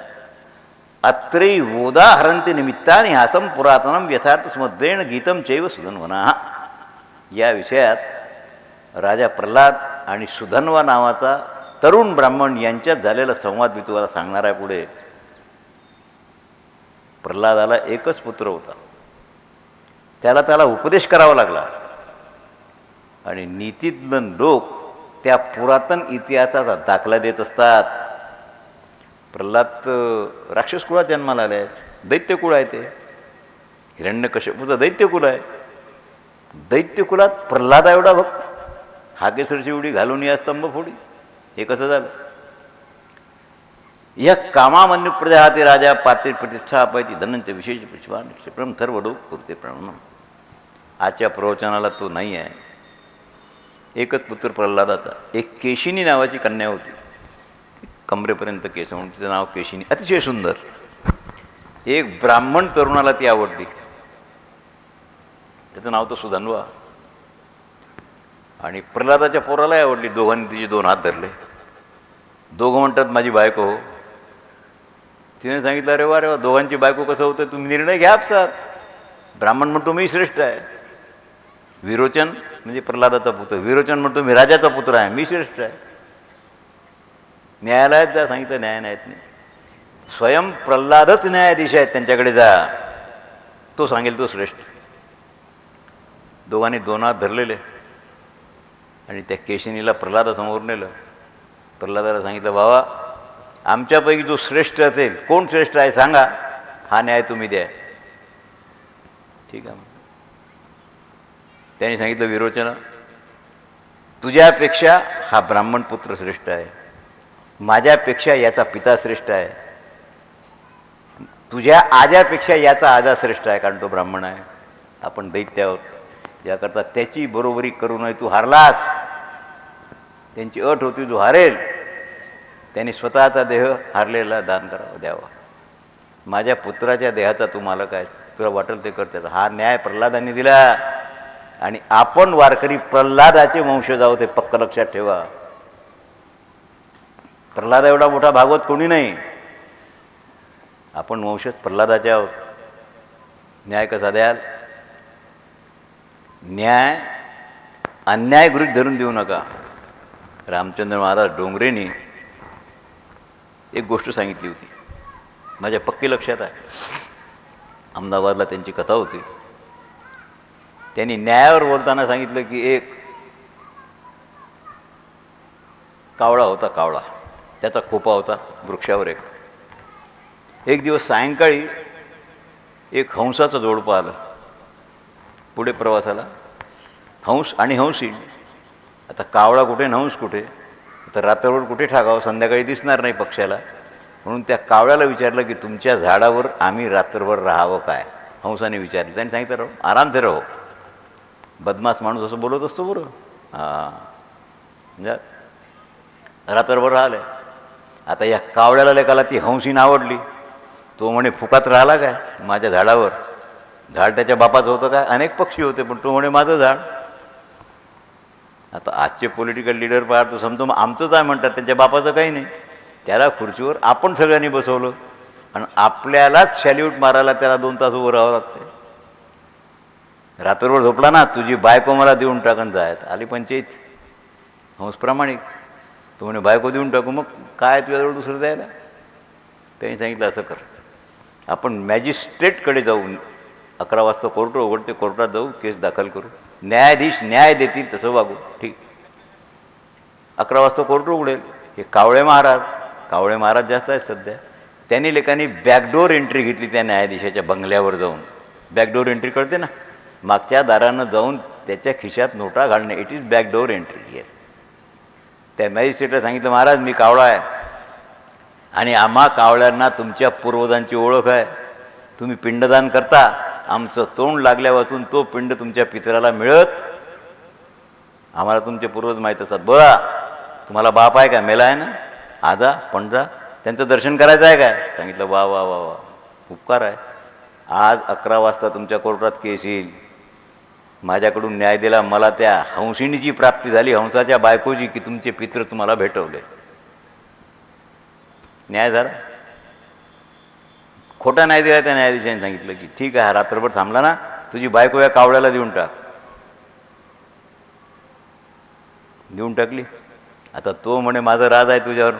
अत्रै वोदाहरन्ति निमित्तानि हासम पुरातनम यथार्थ स्मद्रेण गीतम चैव सुधन्वना. या विषयात राजा प्रल्हाद आणि सुधन्वा नावाचा तरुण ब्राह्मण यांच्यात झालेला संवाद मी तुम्हाला सांगणार आहे पुढे. प्रल्हादाला एकच पुत्र होता. त्याला उपदेश करावा लागला. आणि नीतीतले लोक त्या पुरातन इतिहासाचा दाखला देत असतात. प्रल्हाद राक्षस कुळात जन्माला आले आहेत, दैत्यकुळ आहे. ते हिरण्यकश्यपूचं दैत्यकुल आहे. दैत्यकुलात प्रल्हादा एवढा भक्त, हाकेसरची उडी घालून या स्तंभ फोडी. हे कसं झालं. या कामामन्यू प्रजाती राजा पाते प्रतिष्ठा अपायती धनंच विशेष पुष्पान क्षिप्रम थर्वडो कुर्ते प्रणम. आजच्या प्रवचनाला तो नाही आहे. एकच पुत्र प्रल्हादाचा. एक केशिनी नावाची कन्या होती, कमरेपर्यंत केस, म्हणून तिचं नाव केशिनी, अतिशय सुंदर. एक ब्राह्मण तरुणाला ती आवडली, त्याचं नाव तर सुधन्वा. आणि प्रल्हादाच्या पोरालाही आवडली. दोघांनी तिचे 2 हात धरले. दोघं म्हणतात माझी बायको हो. तिने सांगितलं अरे वा रे वा, दोघांची बायको कसं होतं, तुम्ही निर्णय घ्या आपसात. ब्राह्मण म्हणतो मी श्रेष्ठ आहे. विरोचन म्हणजे प्रल्हादाचा पुत्र, विरोचन म्हणतो मी राजाचा पुत्र आहे, मी श्रेष्ठ आहे. न्यायालयात जा, सांगितलं न्याय नाहीत नाही. स्वयं प्रल्हादच न्यायाधीश आहेत, त्यांच्याकडे जा, तो सांगेल तो श्रेष्ठ. दोघांनी 2 हात धरलेले आणि त्या केशिनीला प्रल्हादासमोर नेलं. प्रल्हादाला सांगितलं बाबा, आमच्यापैकी जो श्रेष्ठ असेल, कोण श्रेष्ठ आहे सांगा, हा न्याय तुम्ही द्या. ठीक आहे. त्यांनी सांगितलं विरोचना, तुझ्यापेक्षा हा ब्राह्मण पुत्र श्रेष्ठ आहे, माझ्यापेक्षा याचा पिता श्रेष्ठ आहे, तुझ्या आजापेक्षा याचा आजा श्रेष्ठ आहे, कारण तो ब्राह्मण आहे, आपण दैत्य आहोत. याकरता त्याची बरोबरी करू नये. तू हारलास. त्यांची अट होती, जो हारेल त्याने स्वतःचा देह हारलेला दान करावा, द्यावा. माझ्या पुत्राच्या देहाचा तू मालक आहे, तुला वाटेल ते कर. त्याचा हा न्याय प्रल्हादांनी दिला. आणि आपण वारकरी प्रल्हादाचे वंशज आहोत, हे पक्क लक्षात ठेवा. प्रल्हाद एवढा मोठा भागवत कोणी नाही. आपण वंशज प्रल्हादाचे आहोत. न्याय कसा द्याल. न्याय अन्याय गृहीत धरून देऊ नका. रामचंद्र महाराज डोंगरेंनी एक गोष्ट सांगितली होती, माझ्या पक्की लक्षात आहे. अहमदाबादला त्यांची कथा होती. त्यांनी न्यायावर बोलताना सांगितलं की एक कावळा होता, कावळा, त्याचा खोपा होता वृक्षावर. एक दिवस सायंकाळी एक हंसाचं जोडपं आलं पुढे प्रवासाला. हंस आणि हंसी. आता कावळा कुठे, हंस कुठे, तर रात्रभर कुठे ठाकावं, संध्याकाळी दिसणार नाही पक्षाला. म्हणून त्या कावळ्याला विचारलं की तुमच्या झाडावर आम्ही रात्रभर राहावं काय. हंसाने विचारलं. त्यांनी सांगितलं राहू, आरामसे राहो. बदमाश माणूस असं बोलत असतो बरं. म्हणजे रात्रभर राहिले. आता या कावळ्याला लेकाला ती हंसीनं आवडली. तो म्हणे फुकात राहिला काय माझ्या झाडावर. झाड त्याच्या बापाचं होतं काय, अनेक पक्षी होते, पण तो म्हणे माझं झाड. आता आजचे पॉलिटिकल लीडर पाहतो समजतो मग आमचंच आहे म्हणतात, त्यांच्या बापाचं काही नाही. त्याला खुर्चीवर आपण सगळ्यांनी बसवलं आणि आपल्यालाच सॅल्यूट मारायला त्याला 2 तास उभं राहावं लागतं. रात्रभर झोपला ना, तुझी बायको मला देऊन टाकन जायत. आली पंचायत. हंस प्रामाणिक. तो म्हणे बायको देऊन टाकू. मग काय तुझ्याजवळ दुसरं द्यायला. त्यांनी सांगितलं असं कर, आपण मॅजिस्ट्रेटकडे जाऊ. 11 वाजता कोर्ट उघडते, कोर्टात जाऊ, केस दाखल करू. न्यायाधीश न्याय देतील तसं वागू. ठीक. 11 वाजता कोर्ट उघडेल. हे कावळे महाराज जास्त आहेत सध्या. त्यांनी लेखांनी बॅकडोर एंट्री घेतली त्या न्यायाधीशाच्या बंगल्यावर जाऊन. बॅकडोर एंट्री कळते ना, मागच्या दारानं जाऊन त्याच्या खिशात नोटा घालणे, it is backdoor entry here. त्या मॅजिस्ट्रेटला सांगितलं, महाराज मी कावळा आहे आणि आम्हा कावळ्यांना तुमच्या पूर्वजांची ओळख आहे. तुम्ही पिंडदान करता, आमचं तोंड लागल्यापासून तो पिंड तुमच्या पितराला मिळत. आम्हाला तुमचे पूर्वज माहीत असतात. बघा तुम्हाला बाप आहे का? मेला आहे ना, आजा पणजा, त्यांचं दर्शन करायचं आहे काय? सांगितलं वा वा वा वा, उपकार आहे. आज 11 वाजता तुमच्या कोर्टात केस येईल. माझ्याकडून न्याय दिला, मला त्या हंसिणीची प्राप्ती झाली, हंसाच्या बायकोची, की तुमचे पित्र तुम्हाला भेटवले. न्याय झाला. खोटा न्याय दिला त्या न्यायाधीशाने. सांगितलं की ठीक आहे, रात्रभर थांबला ना, तुझी बायको या कावळ्याला देऊन टाक. देऊन टाकली. आता तो म्हणे माझं राज आहे तुझ्यावर,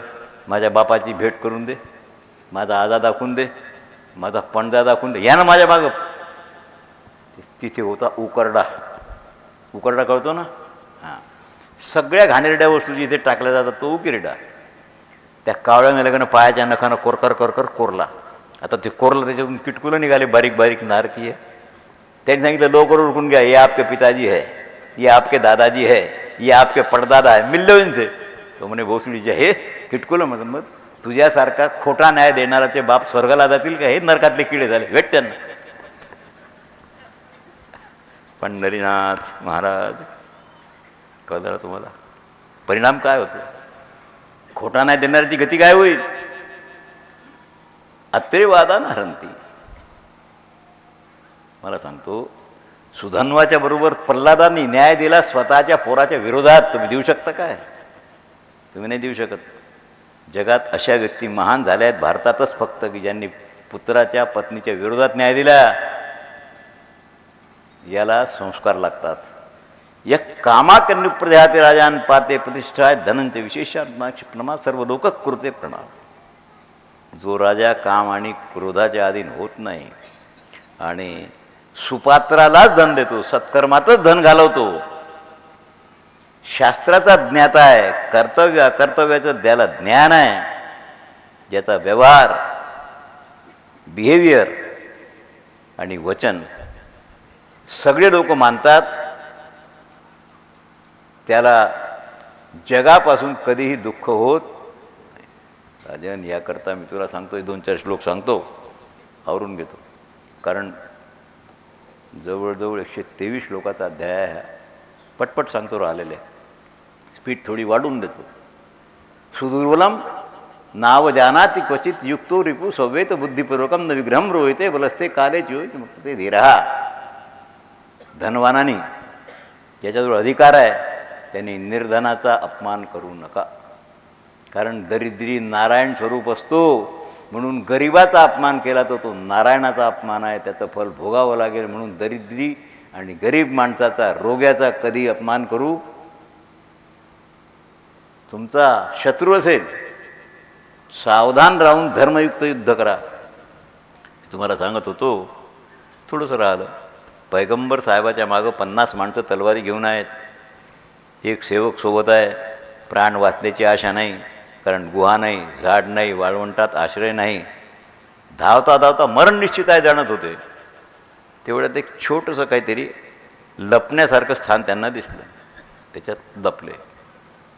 माझ्या बापाची भेट करून दे, माझा आजा दाखवून दे, माझा पणजा दाखवून दे. या ना माझ्या मागं. तिथे होता उकरडा. उकरडा कळतो ना? हां, सगळ्या घाणेरड्या वस्तू जिथे टाकल्या जातात तो उकिरडा. त्या कावळ्याने लगेच पायाच्या नखानं कोरकर कोरकर कोरला. आता ते कोरलं, त्याच्यातून किटकुलं निघाले, बारीक बारीक नारकी आहे. त्यांनी सांगितलं लवकर उरकून घ्या, ये आपके पिताजी है, ये आपके दादाजी है, ये आपके पडदादा है, मिल लो इनसे. तो म्हणे भोसडीचे हे किटकुलं. म्हणून मग तुझ्यासारखा खोटा न्याय देणाराचे बाप स्वर्गाला जातील का? हे नरकातले किडे झाले, भेट त्यांना. पंढरीनाथ महाराज, कळलं तुम्हाला परिणाम काय होतो? खोटा न्याय देणाऱ्याची गती काय होईल? अत्रेवादा हरंती. मला सांगतो, सुधन्वाच्या बरोबर प्रल्हादांनी न्याय दिला स्वतःच्या पोराच्या विरोधात. तुम्ही देऊ शकता काय? तुम्ही नाही देऊ शकत. जगात अशा व्यक्ती महान झाल्या आहेत भारतातच फक्त, की ज्यांनी पुत्राच्या पत्नीच्या विरोधात न्याय दिला. याला संस्कार लागतात. या कामाकन्युप्रदेहाते राजान पाते प्रतिष्ठा धनंत विशेषात्मा क्षिप्रमा सर्व लोक कृते प्रणाम. जो राजा काम आणि क्रोधाच्या अधीन होत नाही आणि सुपात्रालाच धन देतो, सत्कर्मातच धन घालवतो, शास्त्राचा ज्ञाता आहे, कर्तव्य अकर्तव्याचं त्याला ज्ञान आहे, ज्याचा व्यवहार बिहेवियर आणि वचन सगळे लोक मानतात, त्याला जगापासून कधीही दुःख होत नाही. राजन, याकरता मी तुला सांगतो, 2-4 श्लोक सांगतो, आवरून घेतो. कारण जवळजवळ 123 श्लोकाचा अध्याय आहे. पटपट सांगतो राहिलेले, स्पीड थोडी वाढवून देतो. सुदुर्बलम नाव जानाति क्वचित युक्तो रिपु सवेत बुद्धिपूर्वकम न विग्रहम रोहिते बलस्ते काले चियोज मुक्ते धीरा. धनवानानी, ज्याच्याजवळ अधिकार आहे, त्यांनी निर्धनाचा अपमान करू नका. कारण दरिद्री नारायण स्वरूप असतो, म्हणून गरिबाचा अपमान केला तर तो नारायणाचा अपमान आहे, त्याचं फल भोगावं लागेल. म्हणून दरिद्री आणि गरीब माणसाचा, रोग्याचा कधी अपमान करू. तुमचा शत्रू असेल, सावधान राहून धर्मयुक्त युद्ध करा. तुम्हाला सांगत होतो, थोडंसं राहिलं. पैगंबर साहेबाच्या मागं 50 माणसं तलवारी घेऊन आहेत. एक सेवक सोबत आहे. प्राण वाचण्याची आशा नाही, कारण गुहा नाही, झाड नाही, वाळवंटात आश्रय नाही. धावता धावता मरण निश्चित आहे जाणत होते. तेवढ्यात एक छोटंसं काहीतरी लपण्यासारखं स्थान त्यांना दिसलं. त्याच्यात लपले.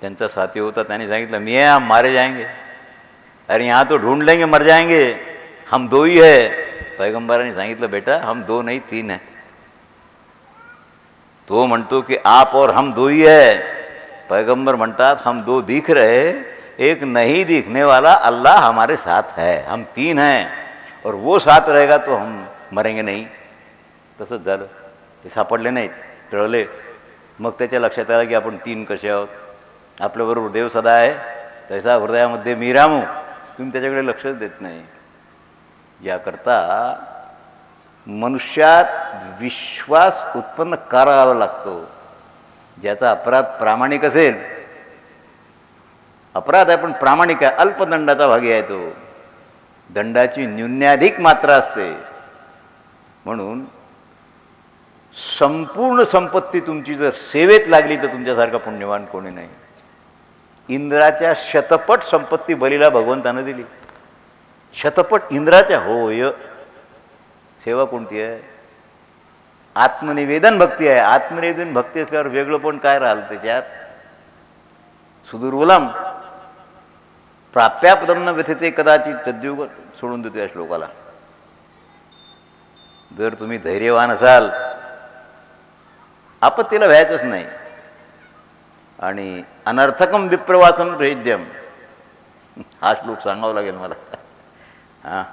त्यांचा साथी होता, त्याने सांगितलं, मी हम मारे जाएंगे. अरे यहाँ तो ढूंढ लेंगे, मर जाएंगे, हम 2 ही है. पैगंबरांनी सांगितलं, बेटा हम 2 नहीं 3 है. तो म्हणतो की आप और हम 2 ही है. पैगंबर म्हणतात, हम 2 दिख रहे, एक नहीं दिखने वाला अल्लाह हमारे साथ है, हम 3 हैं, और वो साथ रहेगा तो हम मरेंगे नहीं. तसंच झालं. ते सापडले नाहीत, टळले. मग त्याच्या लक्षात आलं की आपण 3 कसे आहोत. आपल्याबरोबर देव सदा आहे, तैसा हृदयामध्ये मी रामू. तुम्ही त्याच्याकडे लक्षच देत नाही. याकरता मनुष्यात विश्वास उत्पन्न करावा लागतो. ज्याचा अपराध प्रामाणिक असेल, अपराध आहे पण प्रामाणिक आहे, अल्पदंडाचा भागी आहे तो. दंडाची न्यून्याधिक मात्रा असते. म्हणून संपूर्ण संपत्ती तुमची जर सेवेत लागली तर तुमच्यासारखा पुण्यवान कोणी नाही. इंद्राच्या शतपट संपत्ती बलीला भगवंतानं दिली. शतपट इंद्राच्या होय. सेवा कोणती आहे? आत्मनिवेदन भक्ती आहे. आत्मनिवेदन भक्ती असल्यावर वेगळं पण काय राहिलं त्याच्यात? सुदुर्बलम प्राप्यापदम न व्यथिते कदाचित सद्युग सोडून देतो या श्लोकाला. जर तुम्ही धैर्यवान असाल, आपत्तीला व्हायचंच नाही. आणि अनर्थकम विप्रवासम भेद्यम, हा श्लोक सांगावा लागेल मला. हां,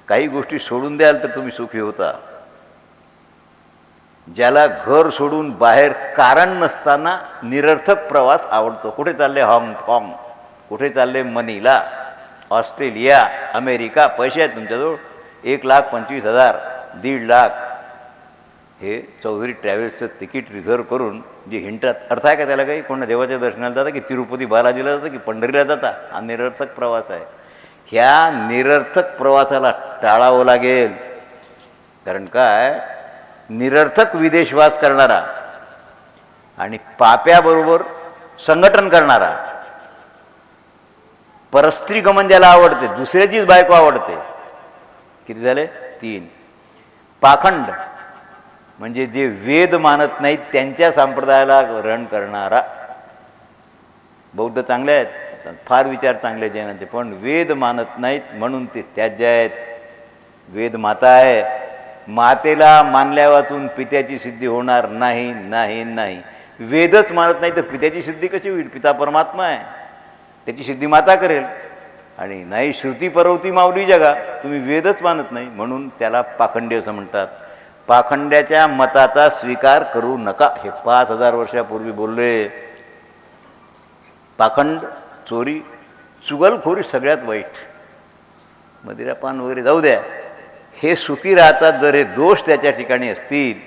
काही गोष्टी सोडून द्याल तर तुम्ही सुखी होता. ज्याला घर सोडून बाहेर कारण नसताना निरर्थक प्रवास आवडतो. कुठे चालले? हाँगकाँग. कुठे चालले? मनीला, ऑस्ट्रेलिया, अमेरिका. पैसे आहेत तुमच्याजवळ? 1,25,000, 1.5 लाख. हे चौधरी ट्रॅव्हल्सचं तिकीट रिझर्व करून जे हिंटतात, अर्थ आहे का त्याला काही? कोणा देवाच्या दर्शनाला जाता की तिरुपती बालाजीला जाता की पंढरीला जाता? हा निरर्थक प्रवास आहे. ह्या निरर्थक प्रवासाला टाळावं लागेल. कारण काय? निरर्थक विदेशवास करणारा आणि पाप्याबरोबर संघटन करणारा, परस्त्री गमन ज्याला आवडते, दुसऱ्याचीच बायको आवडते. किती झाले? 3. पाखंड म्हणजे जे वेद मानत नाहीत त्यांच्या संप्रदायाला ग्रहण करणारा. बौद्ध चांगले आहेत, फार विचार चांगले जैनांचे, पण वेद मानत नाहीत म्हणून ते त्याज्य आहेत. वेद माता आहे. मातेला मानल्या वाचून पित्याची सिद्धी होणार नाही, नाही, नाही. वेदच मानत नाही तर पित्याची सिद्धी कशी होईल? पिता परमात्मा आहे, त्याची सिद्धी माता करेल. आणि नाही श्रुती परवती माऊली जगा. तुम्ही वेदच मानत नाही म्हणून त्याला पाखंडी असं म्हणतात. पाखंड्याच्या मताचा स्वीकार करू नका. हे 5,000 वर्षापूर्वी बोलले. पाखंड, चोरी, चुगलखोरी सगळ्यात वाईट. मदिरापान वगैरे जाऊ द्या, हे सुखी राहतात जर हे दोष त्याच्या ठिकाणी असतील.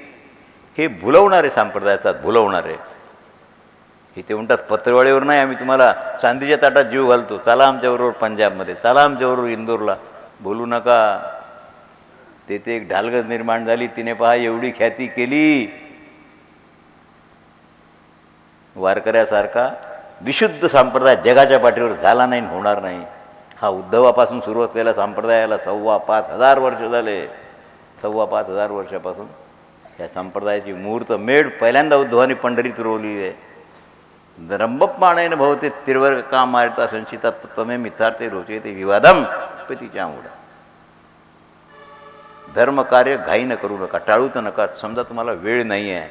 हे भुलवणारे संप्रदाय असतात, भुलवणारे. हे ते म्हणतात पत्रवाळीवर नाही, आम्ही तुम्हाला चांदीच्या ताटात जीव घालतो, चला आमच्याबरोबर पंजाबमध्ये, चला आमच्याबरोबर इंदोरला. बोलू नका. तेथे एक ढालगज निर्माण झाली, तिने पहा एवढी ख्याती केली. वारकऱ्यासारखा विशुद्ध संप्रदाय जगाच्या पाठीवर झाला नाही, होणार नाही. हा उद्धवापासून सुरू असलेला संप्रदायाला 5,500 वर्ष झाले. 5,500 वर्षापासून या संप्रदायाची मुहूर्त मेढ पहिल्यांदा उद्धवाने पंढरीत रोवली आहे. रंबप्पाणेन भवते तिरुवर का मारिता संचिता तत्वमे मिथार्थे रोचे ते विवादम पतीच्या मुडा. धर्मकार्य घाई न करू नका, टाळू तर नका. समजा तुम्हाला वेळ नाही आहे,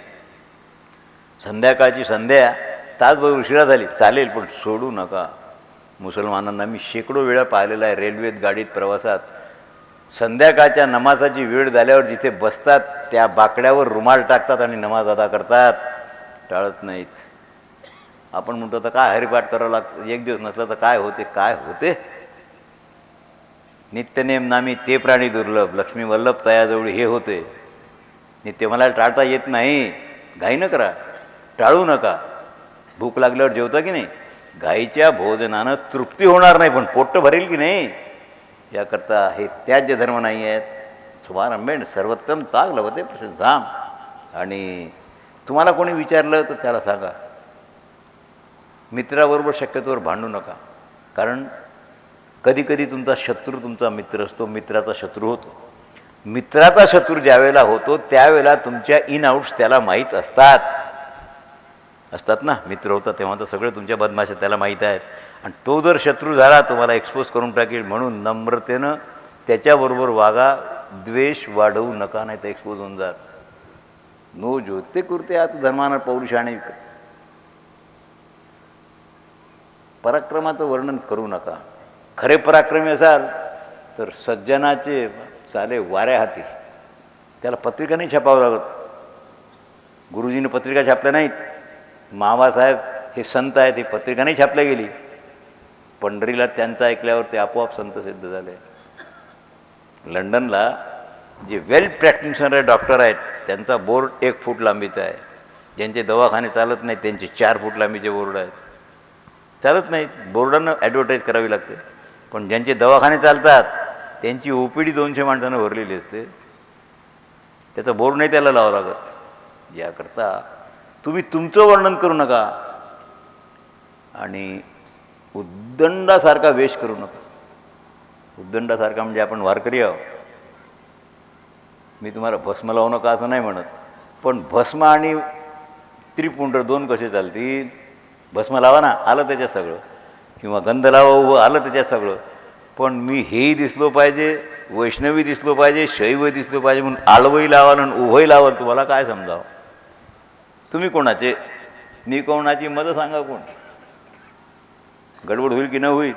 संध्याकाळची संध्या तासभर उशिरा झाली चालेल, पण सोडू नका. मुसलमानांना मी शेकडो वेळा पाहिलेलं आहे रेल्वेत, गाडीत, प्रवासात. संध्याकाळच्या नमाजाची वेळ झाल्यावर जिथे बसतात त्या बाकड्यावर रुमाल टाकतात आणि नमाज अदा करतात, टाळत नाहीत. आपण म्हणतो तर काय हरिपाठ करावं लागतं, एक दिवस नसला तर काय होते? काय होते? नित्यनेम नामी ते प्राणी दुर्लभ, लक्ष्मी वल्लभ तयाजवळ हे होते. नित्य मला टाळता येत नाही. घाई न करा, टाळू नका. भूक लागल्यावर जेवता की नाही? घाईच्या भोजनानं तृप्ती होणार नाही, पण पोट्ट भरेल की नाही याकरता हे त्याज्य धर्म नाही आहेत. शुभारंभेण सर्वोत्तम ताग लवते प्रशंसाम. आणि तुम्हाला कोणी विचारलं तर त्याला सांगा. मित्राबरोबर शक्यतोवर भांडू नका, कारण कधीकधी तुमचा शत्रू तुमचा मित्र असतो, मित्राचा शत्रू होतो. मित्राचा शत्रू ज्यावेळेला होतो त्यावेळेला तुमच्या इन आउट्स त्याला माहीत असतात ना. मित्र होता तेव्हा तर सगळे तुमच्या बदमाशा त्याला माहीत आहेत. आणि तो जर शत्रू झाला तुम्हाला एक्सपोज करून टाकेल, म्हणून नम्रतेनं त्याच्याबरोबर वागा. द्वेष वाढवू नका, नाही तर एक्सपोज होऊन जात. नो ज्योते कुर्ते आत धर्मानं पौरुषाने. पराक्रमाचं वर्णन करू नका. खरे पराक्रमी असाल तर सज्जनाचे चाले वाऱ्या हाती. त्याला पत्रिका नाही छापावं लागत. गुरुजीने पत्रिका छापल्या नाहीत. मामासाहेब हे संत आहेत, ही पत्रिका नाही छापल्या गेली. पंढरीला त्यांचं ऐकल्यावर ते आपोआप संत सिद्ध झाले. लंडनला जे वेल प्रॅक्टिशनर डॉक्टर आहेत त्यांचा बोर्ड 1 फूट लांबीचा आहे. ज्यांचे दवाखाने चालत नाहीत त्यांचे 4 फूट लांबीचे बोर्ड आहेत. चालत नाहीत, बोर्डानं ॲडव्हर्टाईज करावी लागते. पण ज्यांचे दवाखाने चालतात त्यांची OPD 200 माणसानं भरलेली असते. त्याचा बोर्ड नाही त्याला लावावं लागत. याकरता तुम्ही तुमचं वर्णन करू नका आणि उद्दंडासारखा वेश करू नका. उद्दंडासारखा म्हणजे आपण वारकरी आहोत. मी तुम्हाला भस्म लावू नका असं नाही म्हणत, पण भस्म आणि त्रिपुंड दोन कसे चालतील? भस्म लावा ना, आलं त्याच्यात सगळं, किंवा गंध लावा उभं, आलं त्याच्यात सगळं. पण मी हेही दिसलो पाहिजे, वैष्णवी दिसलो पाहिजे, शैव दिसलो पाहिजे म्हणून आडवंही लावाल आणि उभंही लावाल. तुम्हाला काय समजावं? तुम्ही कोणाचे? मी कोणाची? मत सांगा कोण? गडबड होईल की न होईल?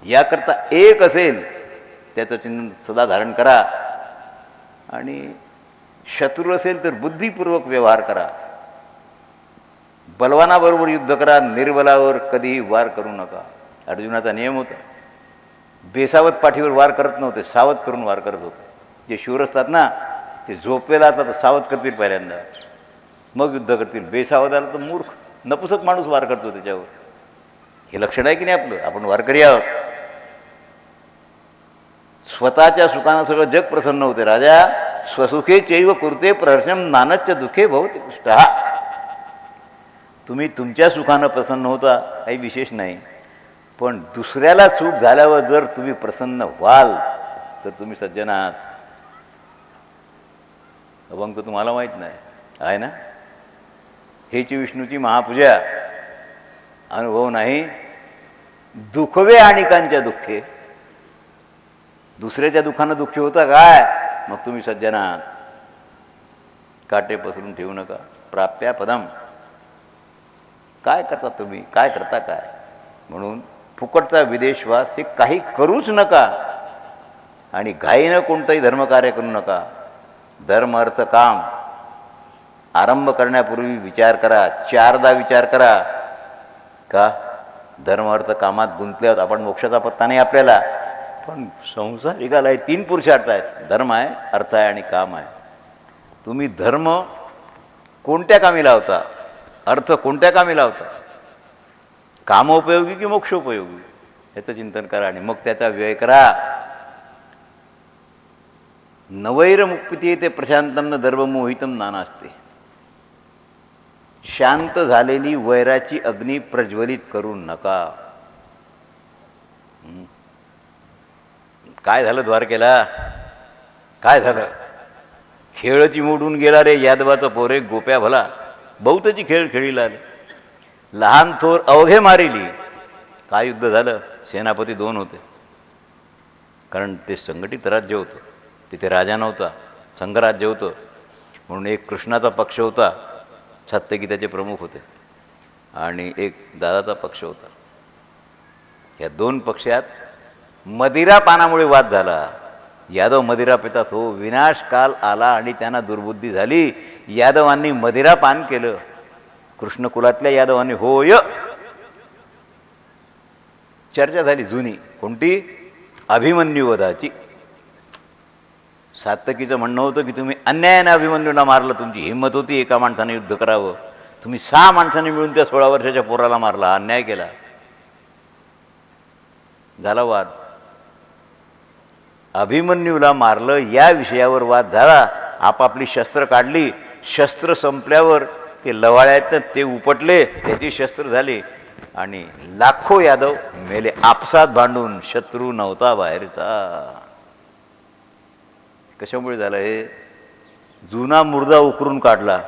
याकरता एक असेल त्याचं चिन्ह सदा धारण करा. आणि शत्रू असेल तर बुद्धिपूर्वक व्यवहार करा. बलवानाबरोबर युद्ध करा, निर्बलावर कधीही वार करू नका. अर्जुनाचा नियम होता. बेसावत पाठीवर वार करत नव्हते, सावध करून वार करत होते. जे शूर असतात ना ते झोपेला असतात, सावध करतील पहिल्यांदा, मग युद्ध करतील. बेसावध आला तर मूर्ख नपुसक माणूस वार करतो त्याच्यावर. हे लक्षण आहे की नाही आपलं? आपण वारकरी आहोत. स्वतःच्या सुखानं सगळं जग प्रसन्न होते. राजा स्वसुखे चैव कुर्ते प्रहर्षम नानच्च दुःखे भवते पुष्टः. तुम्ही तुमच्या सुखानं प्रसन्न होता, काही विशेष नाही. पण दुसऱ्याला सुख झाल्यावर जर तुम्ही प्रसन्न व्हाल तर तुम्ही सज्जन आहात. अभंग तर तुम्हाला माहीत नाही आहे ना? हेची विष्णूची महापूजा. अनुभव नाही दुखवे आणिकांच्या दुःखे. दुसऱ्याच्या दुःखानं दुःखी होता काय? मग तुम्ही सज्जन आहात. काटे पसरून ठेवू नका. प्राप्या पदम. काय करता तुम्ही? काय करता काय? म्हणून फुकटचा विदेशवास हे काही करूच नका. आणि घाईनं कोणतंही धर्मकार्य करू नका. धर्म अर्थ काम आरंभ करण्यापूर्वी विचार करा. 4दा विचार करा. का? धर्म अर्थ कामात गुंतले आहोत आपण. मोक्षाचा पत्ता नाही आपल्याला. पण संसारिकाला 3 पुरुषार्थ आहेत. धर्म आहे, अर्थ आहे आणि काम आहे. तुम्ही धर्म कोणत्या कामी लावता? अर्थ कोणत्या कामी लावता? कामोपयोगी की मोक्षोपयोगी? याचं चिंतन करा आणि मग त्याचा व्यय करा. नवैर मुक्ती ते प्रशांतम न दर्भमोहितम नानास्ते. शांत झालेली वैराची अग्नी प्रज्वलित करू नका. काय झालं द्वारकेला? काय झालं? खेळची मोडून गेला रे यादवाचा पोरे गोप्या भला. बहुतची खेळ खेळीला आले. लहान थोर अवघे मारिली. काय युद्ध झालं? सेनापती 2 होते. कारण ते संघटित राज्य होतं. तिथे राजा नव्हता, संघराज्य होतं. म्हणून एक कृष्णाचा पक्ष होता, सात्यकी त्याचे प्रमुख होते, आणि एक दादाचा पक्ष होता. या 2 पक्षात मदिरा पानामुळे वाद झाला. यादव मदिरा पितात हो. विनाश काल आला आणि त्यांना दुर्बुद्धी झाली. यादवांनी मदिरा पान केलं. कृष्णकुलातल्या यादवांनी होय. चर्चा झाली जुनी. कोणती? अभिमन्युवधाची. सात्यकीचं म्हणणं होतं की तुम्ही अन्यायाने अभिमन्यूला मारलं. तुमची हिंमत होती एका माणसाने युद्ध करावं. तुम्ही 6 माणसांनी मिळून त्या 16 वर्षाच्या पोराला मारला. अन्याय केला. झाला वाद. अभिमन्यूला मारलं या विषयावर वाद झाला. आपापली शस्त्र काढली. शस्त्र संपल्यावर ते लवाळ्यात ते उपटले. त्याची शस्त्र झाली आणि लाखो यादव मेले. आपसात भांडून. शत्रू नव्हता बाहेरचा. कशामुळे झालं हे? जुना मुर्दा उकरून काढला.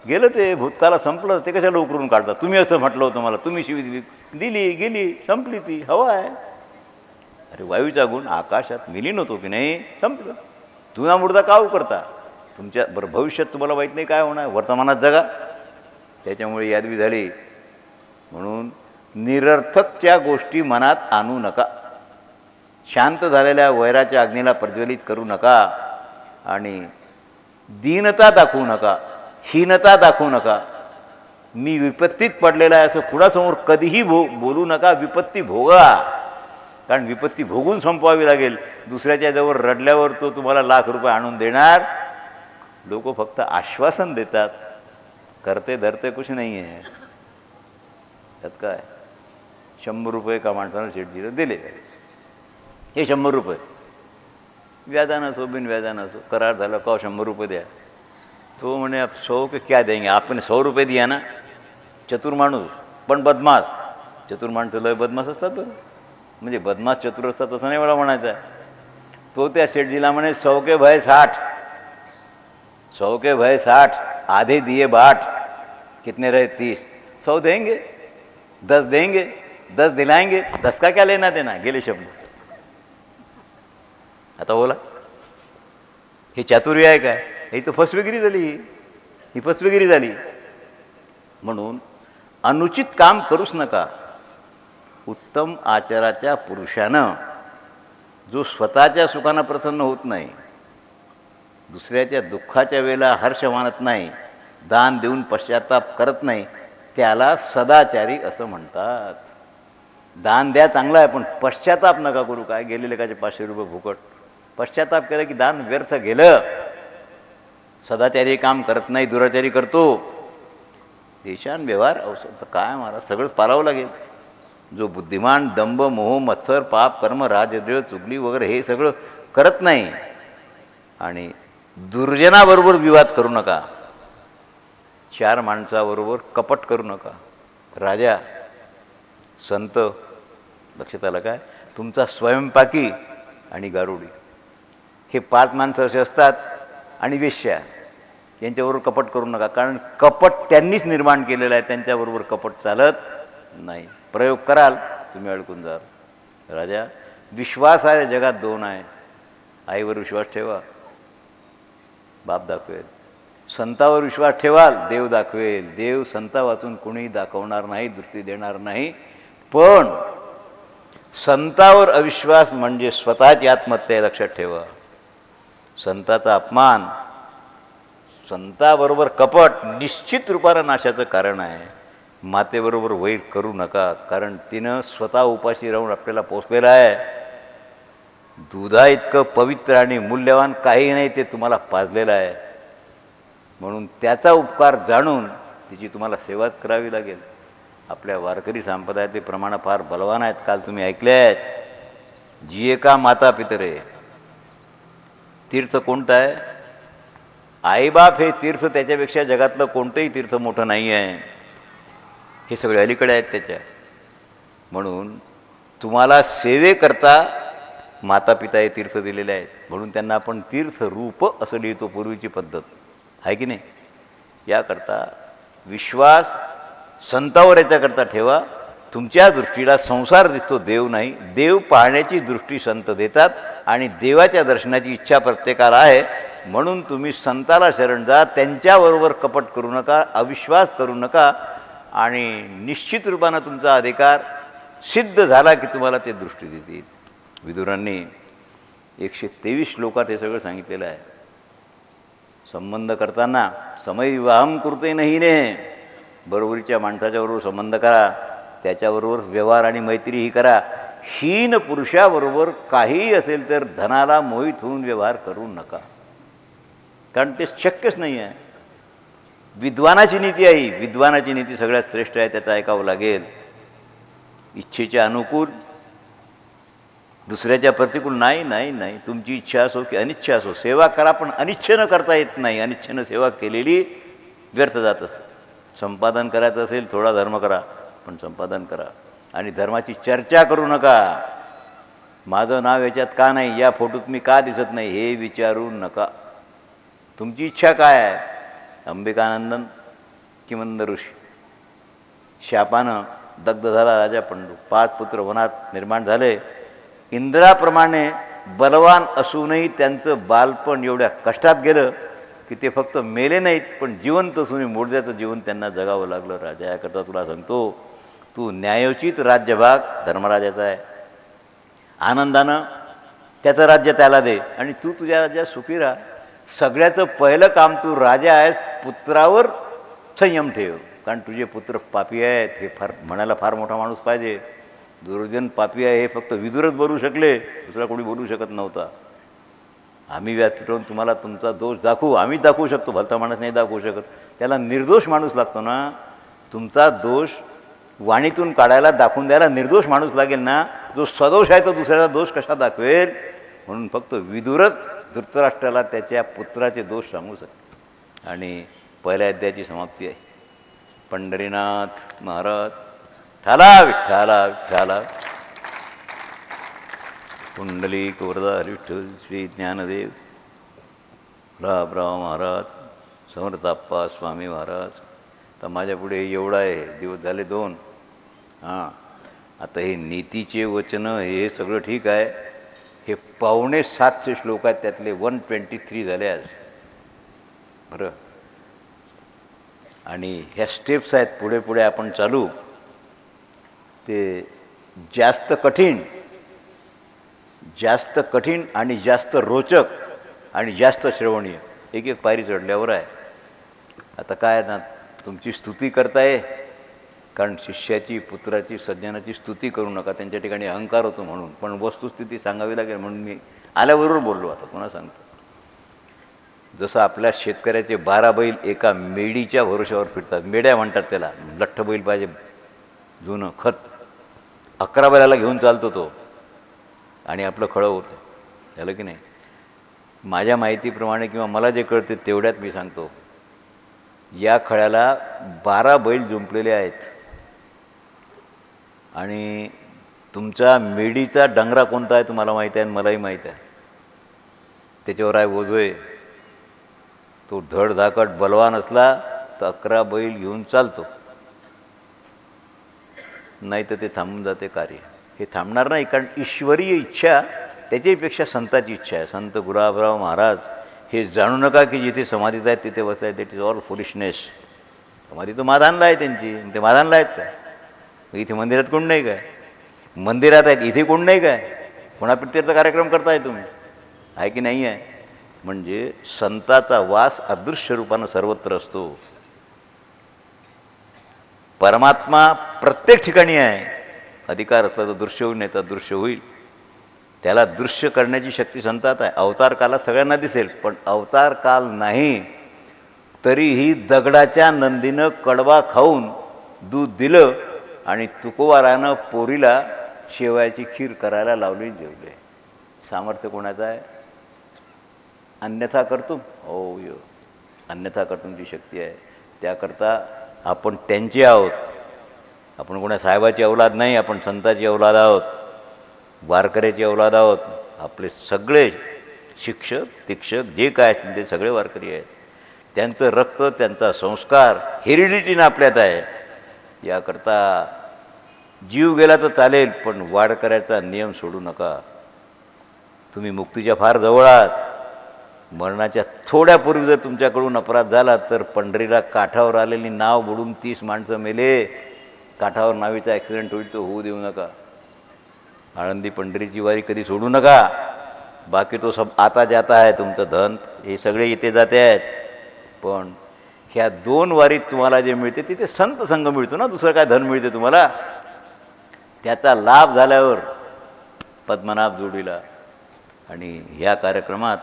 गेलं ते. भूतकाला संपलं. ते कशाला उकरून काढता? तुम्ही असं म्हटलं होतं मला. तुम्ही शिवी दिली, गेली, संपली ती. हवा आहे. अरे वायूचा गुण आकाशात विलीन होतो की नाही? संपलं. जुना मुर्दा का उकरता? तुमच्या भविष्यात तुम्हाला माहीत नाही काय होणार. वर्तमानात जगा. त्याच्यामुळे यादवी झाली. म्हणून निरर्थकच्या गोष्टी मनात आणू नका. शांत झालेल्या वैराच्या अग्नीला प्रज्वलित करू नका. आणि दीनता दाखवू नका. हीनता दाखवू नका. मी विपत्तीत पडलेला आहे असं कुणासमोर कधीही बोलू नका. विपत्ती भोगा. कारण विपत्ती भोगून संपवावी लागेल. दुसऱ्याच्या जवळ रडल्यावर तो तुम्हाला लाख रुपये आणून देणार. लोक फक्त आश्वासन देतात. करते धरते कुछ नाही आहे. त्यात काय? 100 रुपये का माणसानं शेटजीला दिले. हे 100 रुपये व्याजानं असो बिन व्याजानं असो. करार झाला का 100 रुपये द्या. तो म्हणे आप 100 के क्या देंगे? आपने 100 रुपये दिया ना. चतुर माणूस पण बदमाश. चतुर माणसं लय बदमाश असतात बरं. म्हणजे बदमाश चतुर असतात तसं नाही मला म्हणायचं आहे. तो त्या सेठजीला म्हणे 100 के भय 60, 100 के भय 60, आधे दिए बाट, कितने रहे 30, 100 देंगे, 10 देंगे, 10 दिलाएंगे, 10 का क्या लेना देना. गेले शब्द. आता बोला, हे चातुर्य आहे काय? ही तर फसवेगिरी झाली, ही फसवेगिरी झाली. म्हणून अनुचित काम करूच नका. उत्तम आचाराच्या पुरुषानं जो स्वतःच्या सुखानं प्रसन्न होत नाही, दुसऱ्याच्या दुःखाच्या वेळेला हर्ष मानत नाही, दान देऊन पश्चाताप करत नाही, त्याला सदाचारी असं म्हणतात. दान द्या चांगलं आहे, पण पश्चाताप नका करू. काय गेलेले काचे 500 रुपये फुकट. पश्चाताप केलं की दान व्यर्थ गेलं. सदाचारी काम करत नाही, दुराचारी करतो. देशान व्यवहार औषध काय महाराज सगळंच पाळावं लागेल. जो बुद्धिमान दंभ मोह मत्सर पाप कर्म राजद्रोह चुगली वगैरे हे सगळं करत नाही. आणि दुर्जनाबरोबर विवाद करू नका. 4 माणसाबरोबर कपट करू नका. राजा संत लक्षात आलं काय? तुमचा स्वयंपाकी आणि गारुडी हे 5 माणसं असे असतात. आणि वेश्या यांच्याबरोबर कपट करू नका. कारण कपट त्यांनीच निर्माण केलेलं आहे, त्यांच्याबरोबर कपट चालत नाही. प्रयोग कराल तुम्ही अडकून जाल. राजा विश्वास आहे जगात 2 आहे. आईवर विश्वास ठेवा, बाप दाखवेल. संतावर विश्वास ठेवाल, देव दाखवेल. देव संता वाचून कोणी दाखवणार नाही, दृष्टी देणार नाही. पण संतावर अविश्वास म्हणजे स्वतःची आत्महत्या आहे, लक्षात ठेवा. संताचा अपमान, संताबरोबर कपट निश्चित रूपानं नाशाचं कारण आहे. मातेबरोबर वैर करू नका, कारण तिनं स्वतः उपाशी राहून आपल्याला पोचलेलं आहे. दुधा इतकं पवित्र आणि मूल्यवान काही नाही ते तुम्हाला पाजलेलं आहे. म्हणून त्याचा उपकार जाणून तिची तुम्हाला सेवाच करावी लागेल. आपल्या वारकरी संप्रदायातले प्रमाण फार बलवान आहेत. काल तुम्ही ऐकले आहेत, जिये का माता पितरे. तीर्थ कोणतं आहे? आईबाप हे तीर्थ. त्याच्यापेक्षा जगातलं कोणतंही तीर्थ मोठं नाही आहे. हे सगळे अलीकडे आहेत त्याच्या. म्हणून तुम्हाला सेवेकरता माता पिता हे तीर्थ दिलेले आहेत. म्हणून त्यांना आपण तीर्थरूप असं लिहितो, पूर्वीची पद्धत आहे की नाही. याकरता विश्वास संतावर याच्याकरता ठेवा. तुमच्या दृष्टीला संसार दिसतो, देव नाही. देव पाहण्याची दृष्टी संत देतात आणि देवाच्या दर्शनाची इच्छा प्रत्येकाला आहे. म्हणून तुम्ही संताला शरण जा. त्यांच्याबरोबर कपट करू नका, अविश्वास करू नका. आणि निश्चित रूपानं तुमचा अधिकार सिद्ध झाला की तुम्हाला ते दृष्टी देतील. विदुरांनी 123 श्लोकात हे सगळं सांगितलेलं आहे. संबंध करताना समयविवाहम कृते नाही ने, बरोबरीच्या माणसाच्याबरोबर संबंध करा, त्याच्याबरोबर व्यवहार आणि मैत्रीही करा. हीन पुरुषाबरोबर काहीही असेल तर धनाला मोहित होऊन व्यवहार करू नका, कारण ते शक्यच नाही आहे. विद्वानाची नीती आहे. विद्वानाची नीती सगळ्यात श्रेष्ठ आहे, त्याचं ऐकावं लागेल. इच्छेच्या अनुकूल, दुसऱ्याच्या प्रतिकूल नाही. नाही नाही तुमची इच्छा असो की अनिच्छा असो, सेवा करा, पण अनिच्छेनं करता येत नाही. अनिच्छेनं सेवा केलेली व्यर्थ जात असते. संपादन करायचं असेल थोडा धर्म करा, पण संपादन करा. आणि धर्माची चर्चा करू नका. माझं नाव याच्यात का नाही, या फोटोत मी का दिसत नाही, हे विचारू नका. तुमची इच्छा काय आहे? अंबिकानंदन की मंद ऋषी? शापानं दग्ध झाला राजा पंडू. 5 पुत्र वनात निर्माण झाले. इंद्राप्रमाणे बलवान असूनही त्यांचं बालपण एवढ्या कष्टात गेलं की ते फक्त मेले नाहीत, पण जिवंत असूनही मोडद्याचं जीवन त्यांना जगावं लागलं. राजा याकरता तुला सांगतो, तू न्यायोचित राज्यभाग धर्मराजाचा आहे. आनंदानं त्याचं राज्य त्याला दे आणि तू तुझ्या राज्यात सुखी राहा. सगळ्याचं पहिलं काम, तू राजा आहेस, पुत्रावर संयम ठेव, कारण तुझे पुत्र पापी आहेत. हे फार म्हणायला फार मोठा माणूस पाहिजे. दुर्योधन पापी आहे हे फक्त विदुरच बोलू शकले, दुसरा कोणी बोलू शकत नव्हता. आम्ही व्याज पिटवून तुम्हाला तुमचा दोष दाखवू, आम्हीच दाखवू शकतो, भलता माणूस नाही दाखवू शकत. त्याला निर्दोष माणूस लागतो ना. तुमचा दोष वाणीतून काढायला, दाखवून द्यायला निर्दोष माणूस लागेल ना. जो सदोष आहे तो दुसऱ्याचा दोष कसा दाखवेल? म्हणून फक्त विदुरच धृतराष्ट्राला त्याच्या पुत्राचे दोष सांगू शकते. आणि पहिल्या अध्यायाची समाप्ती आहे. पंढरीनाथ महाराज ठाला विठ्ठाला विठ्ठाला. पुंडलिक वरदा विठ्ठल श्री ज्ञानदेव रामराव महाराज समर्थाप्पा स्वामी महाराज. तर माझ्यापुढे एवढा आहे, दिवस झाले 2. हां, आता हे नीतीचे वचनं हे सगळं ठीक आहे. हे 6:45 श्लोक आहेत, त्यातले 123 झाले आज. बरं, आणि ह्या स्टेप्स आहेत, पुढे पुढे आपण चालू. ते जास्त कठीण आणि जास्त रोचक आणि जास्त श्रवणीय एक एक पायरी चढल्यावर आहे. आता काय ना, तुमची स्तुती करताय, कारण शिष्याची, पुत्राची, सज्जनाची स्तुती करू नका, त्यांच्या ठिकाणी अहंकार होतो म्हणून. पण वस्तुस्थिती सांगावी लागेल म्हणून मी आल्याबरोबर बोललो. आता पुन्हा सांगतो. जसं आपल्या शेतकऱ्याचे 12 बैल एका मेडीच्या भरोश्यावर फिरतात, मेड्या म्हणतात त्याला, लठ्ठ बैल पाहिजे, जुनं खत. 11 बैलाला घेऊन चालतो तो, आणि आपलं खळं होतं. झालं की नाही? माझ्या माहितीप्रमाणे किंवा मला जे कळते तेवढ्यात मी सांगतो, या खळ्याला 12 बैल जुंपलेले आहेत. आणि तुमचा मेडीचा डंगरा कोणता आहे तुम्हाला माहीत आहे आणि मलाही माहीत आहे. त्याच्यावर आहे ओझोय. तो धडधाकट बलवान असला तर 11 बैल घेऊन चालतो, नाही तर ते थांबून जाते कार्य. हे थांबणार नाही, कारण ईश्वरीय इच्छा त्याच्यापेक्षा संताची इच्छा आहे. संत गुलाबराव महाराज हे जाणू नका की जिथे समाधीत आहेत तिथे बसला आहे, दॅट इज ऑल फुलिशनेस. समाधी तर माधानला आहे त्यांची, ते माधानला आहेत काय? इथे मंदिरात कोण नाही काय? मंदिरात आहेत, इथे कोण नाही काय? कोणापित्यर्थ कार्यक्रम करताय तुम्ही, आहे की नाही आहे? म्हणजे संताचा वास अदृश्य रूपानं सर्वत्र असतो. परमात्मा प्रत्येक ठिकाणी आहे. अधिकार असला तर दृश्य होईल, नाही तर दृश्य होईल. त्याला दृश्य करण्याची शक्ती संतात आहे. अवतार कालात सगळ्यांना दिसेल, पण अवतार काल नाही तरीही दगडाच्या नंदीनं कडवा खाऊन दूध दिलं आणि तुकोबारानं पोरीला शेवयाची खीर करायला लावली, जेवले. सामर्थ्य कोणाचं आहे? अन्यथा कर्तुम, हो यो, अन्यथा कर्तुमची शक्ती आहे. त्याकरता आपण त्यांचे आहोत. आपण कोणा साहेबाची औलाद नाही, आपण संताची औलाद आहोत, वारकऱ्याची औलाद आहोत. आपले सगळे शिक्षक, शिक्षक जे काय असतील ते सगळे वारकरी आहेत. त्यांचं रक्त, त्यांचा संस्कार हेरिडिटीनं आपल्यात आहे. याकरता जीव गेला तर चालेल, पण वारकऱ्याचा नियम सोडू नका. तुम्ही मुक्तीच्या फार जवळ आहात. मरणाच्या थोड्यापूर्वी जर तुमच्याकडून अपराध झाला तर पंढरीला काठावर आलेली नाव बुडून 30 माणसं मेले. काठावर नावीचा ॲक्सिडेंट होईल तो होऊ देऊ नका. आळंदी पंढरीची वारी कधी सोडू नका. बाकी तो सब आता जाता आहे. तुमचं धन हे सगळे येते जाते आहेत, पण ह्या 2 वारीत तुम्हाला जे मिळते तिथे संत संघ मिळतो ना, दुसरं काय धन मिळते तुम्हाला? त्याचा लाभ झाल्यावर पद्मनाभ जोडीला. आणि ह्या कार्यक्रमात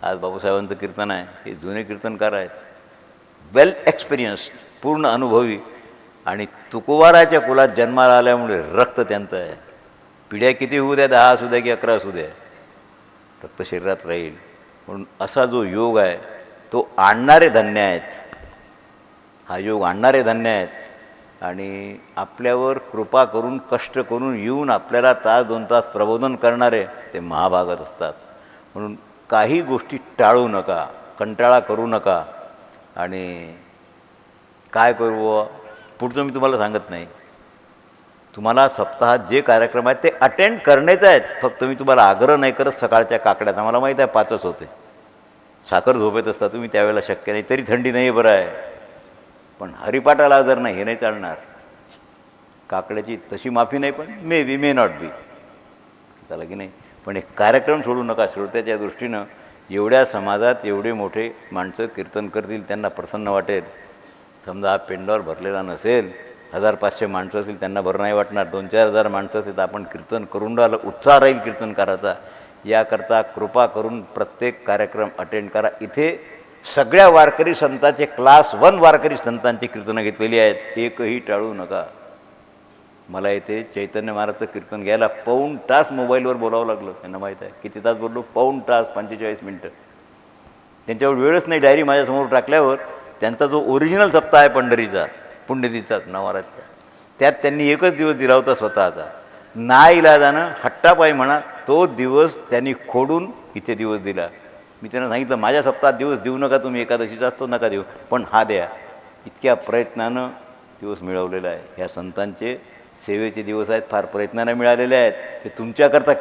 आज बाबासाहेबांचं कीर्तन आहे. हे जुने कीर्तनकार आहेत, वेल एक्सपिरियन्स्ड, पूर्ण अनुभवी, आणि तुकोबाराच्या कुलात जन्माला आल्यामुळे रक्त त्यांचं आहे. पिढ्या किती होऊ द्या, 10 असू द्या की 11 असू द्या, रक्त शरीरात राहील. म्हणून असा जो योग आहे तो आणणारे धन्य आहेत. हा योग आणणारे धन्य आहेत. आणि आपल्यावर कृपा करून, कष्ट करून येऊन आपल्याला तास 2 तास प्रबोधन करणारे ते महाभागत असतात. म्हणून काही गोष्टी टाळू नका, कंटाळा करू नका. आणि काय करू पुढचं मी तुम्हाला सांगत नाही. तुम्हाला सप्ताहात जे कार्यक्रम आहेत ते अटेंड करण्याचे आहेत. फक्त मी तुम्हाला आग्रह नाही करत सकाळच्या काकड्याचा. मला माहीत आहे 5च होते, साखर झोपेत असता तुम्ही त्यावेळेला, शक्य नाही. तरी थंडी नाही, बरं आहे, पण हरिपाठाला जर नाही, हे नाही चालणार. काकड्याची तशी माफी नाही, पण मे नॉट बी, झालं की नाही. पण एक कार्यक्रम सोडू नका. श्रोत्याच्या दृष्टीनं एवढ्या समाजात एवढे मोठे माणसं कीर्तन करतील, त्यांना प्रसन्न वाटेल. समजा हा पेंडॉल भरलेला नसेल, 1500 माणसं असतील, त्यांना बरं नाही वाटणार. 2-4 हजार माणसं असतील तर आपण कीर्तन करून राहिलं, उत्साह राहील कीर्तनकाराचा. याकरता कृपा करून प्रत्येक कार्यक्रम अटेंड करा. इथे सगळ्या वारकरी संतांचे क्लास 1 वारकरी संतांची कीर्तनं घेतलेली आहेत, एकही टाळू नका. मला इथे चैतन्य महाराजचं कीर्तन घ्यायला 1 तास मोबाईलवर बोलावं लागलं. त्यांना माहीत आहे किती तास बोललो, 1 तास 45 मिनटं. त्यांच्यावर वेळच नाही. डायरी माझ्यासमोर टाकल्यावर त्यांचा जो ओरिजिनल सप्ताह आहे पंढरीचा, पुण्यतिथीचा, नवरात्राचा, त्यात त्यांनी 1च दिवस दिला होता स्वतःचा. नाईलाजानं हट्टापायी म्हणा तो दिवस त्यांनी खोडून इथे दिवस दिला. मी त्यांना सांगितलं माझ्या सप्ताहात दिवस देऊ नका तुम्ही, एकादशीचा असतो नका देऊ, पण हा द्या. इतक्या प्रयत्नानं दिवस मिळवलेला आहे. ह्या संतांचे सेवेचे दिवस आहेत, फार प्रयत्नानं मिळालेले आहेत. ते तुमच्याकरता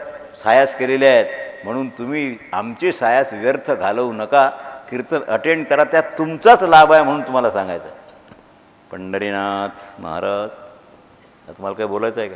सायास केलेले आहेत, म्हणून तुम्ही आमचे सायास व्यर्थ घालवू नका. कीर्तन अटेंड करा, त्यात तुमचाच लाभ आहे म्हणून तुम्हाला सांगायचं. पंढरीनाथ महाराज, तुम्हाला काय बोलायचं आहे का?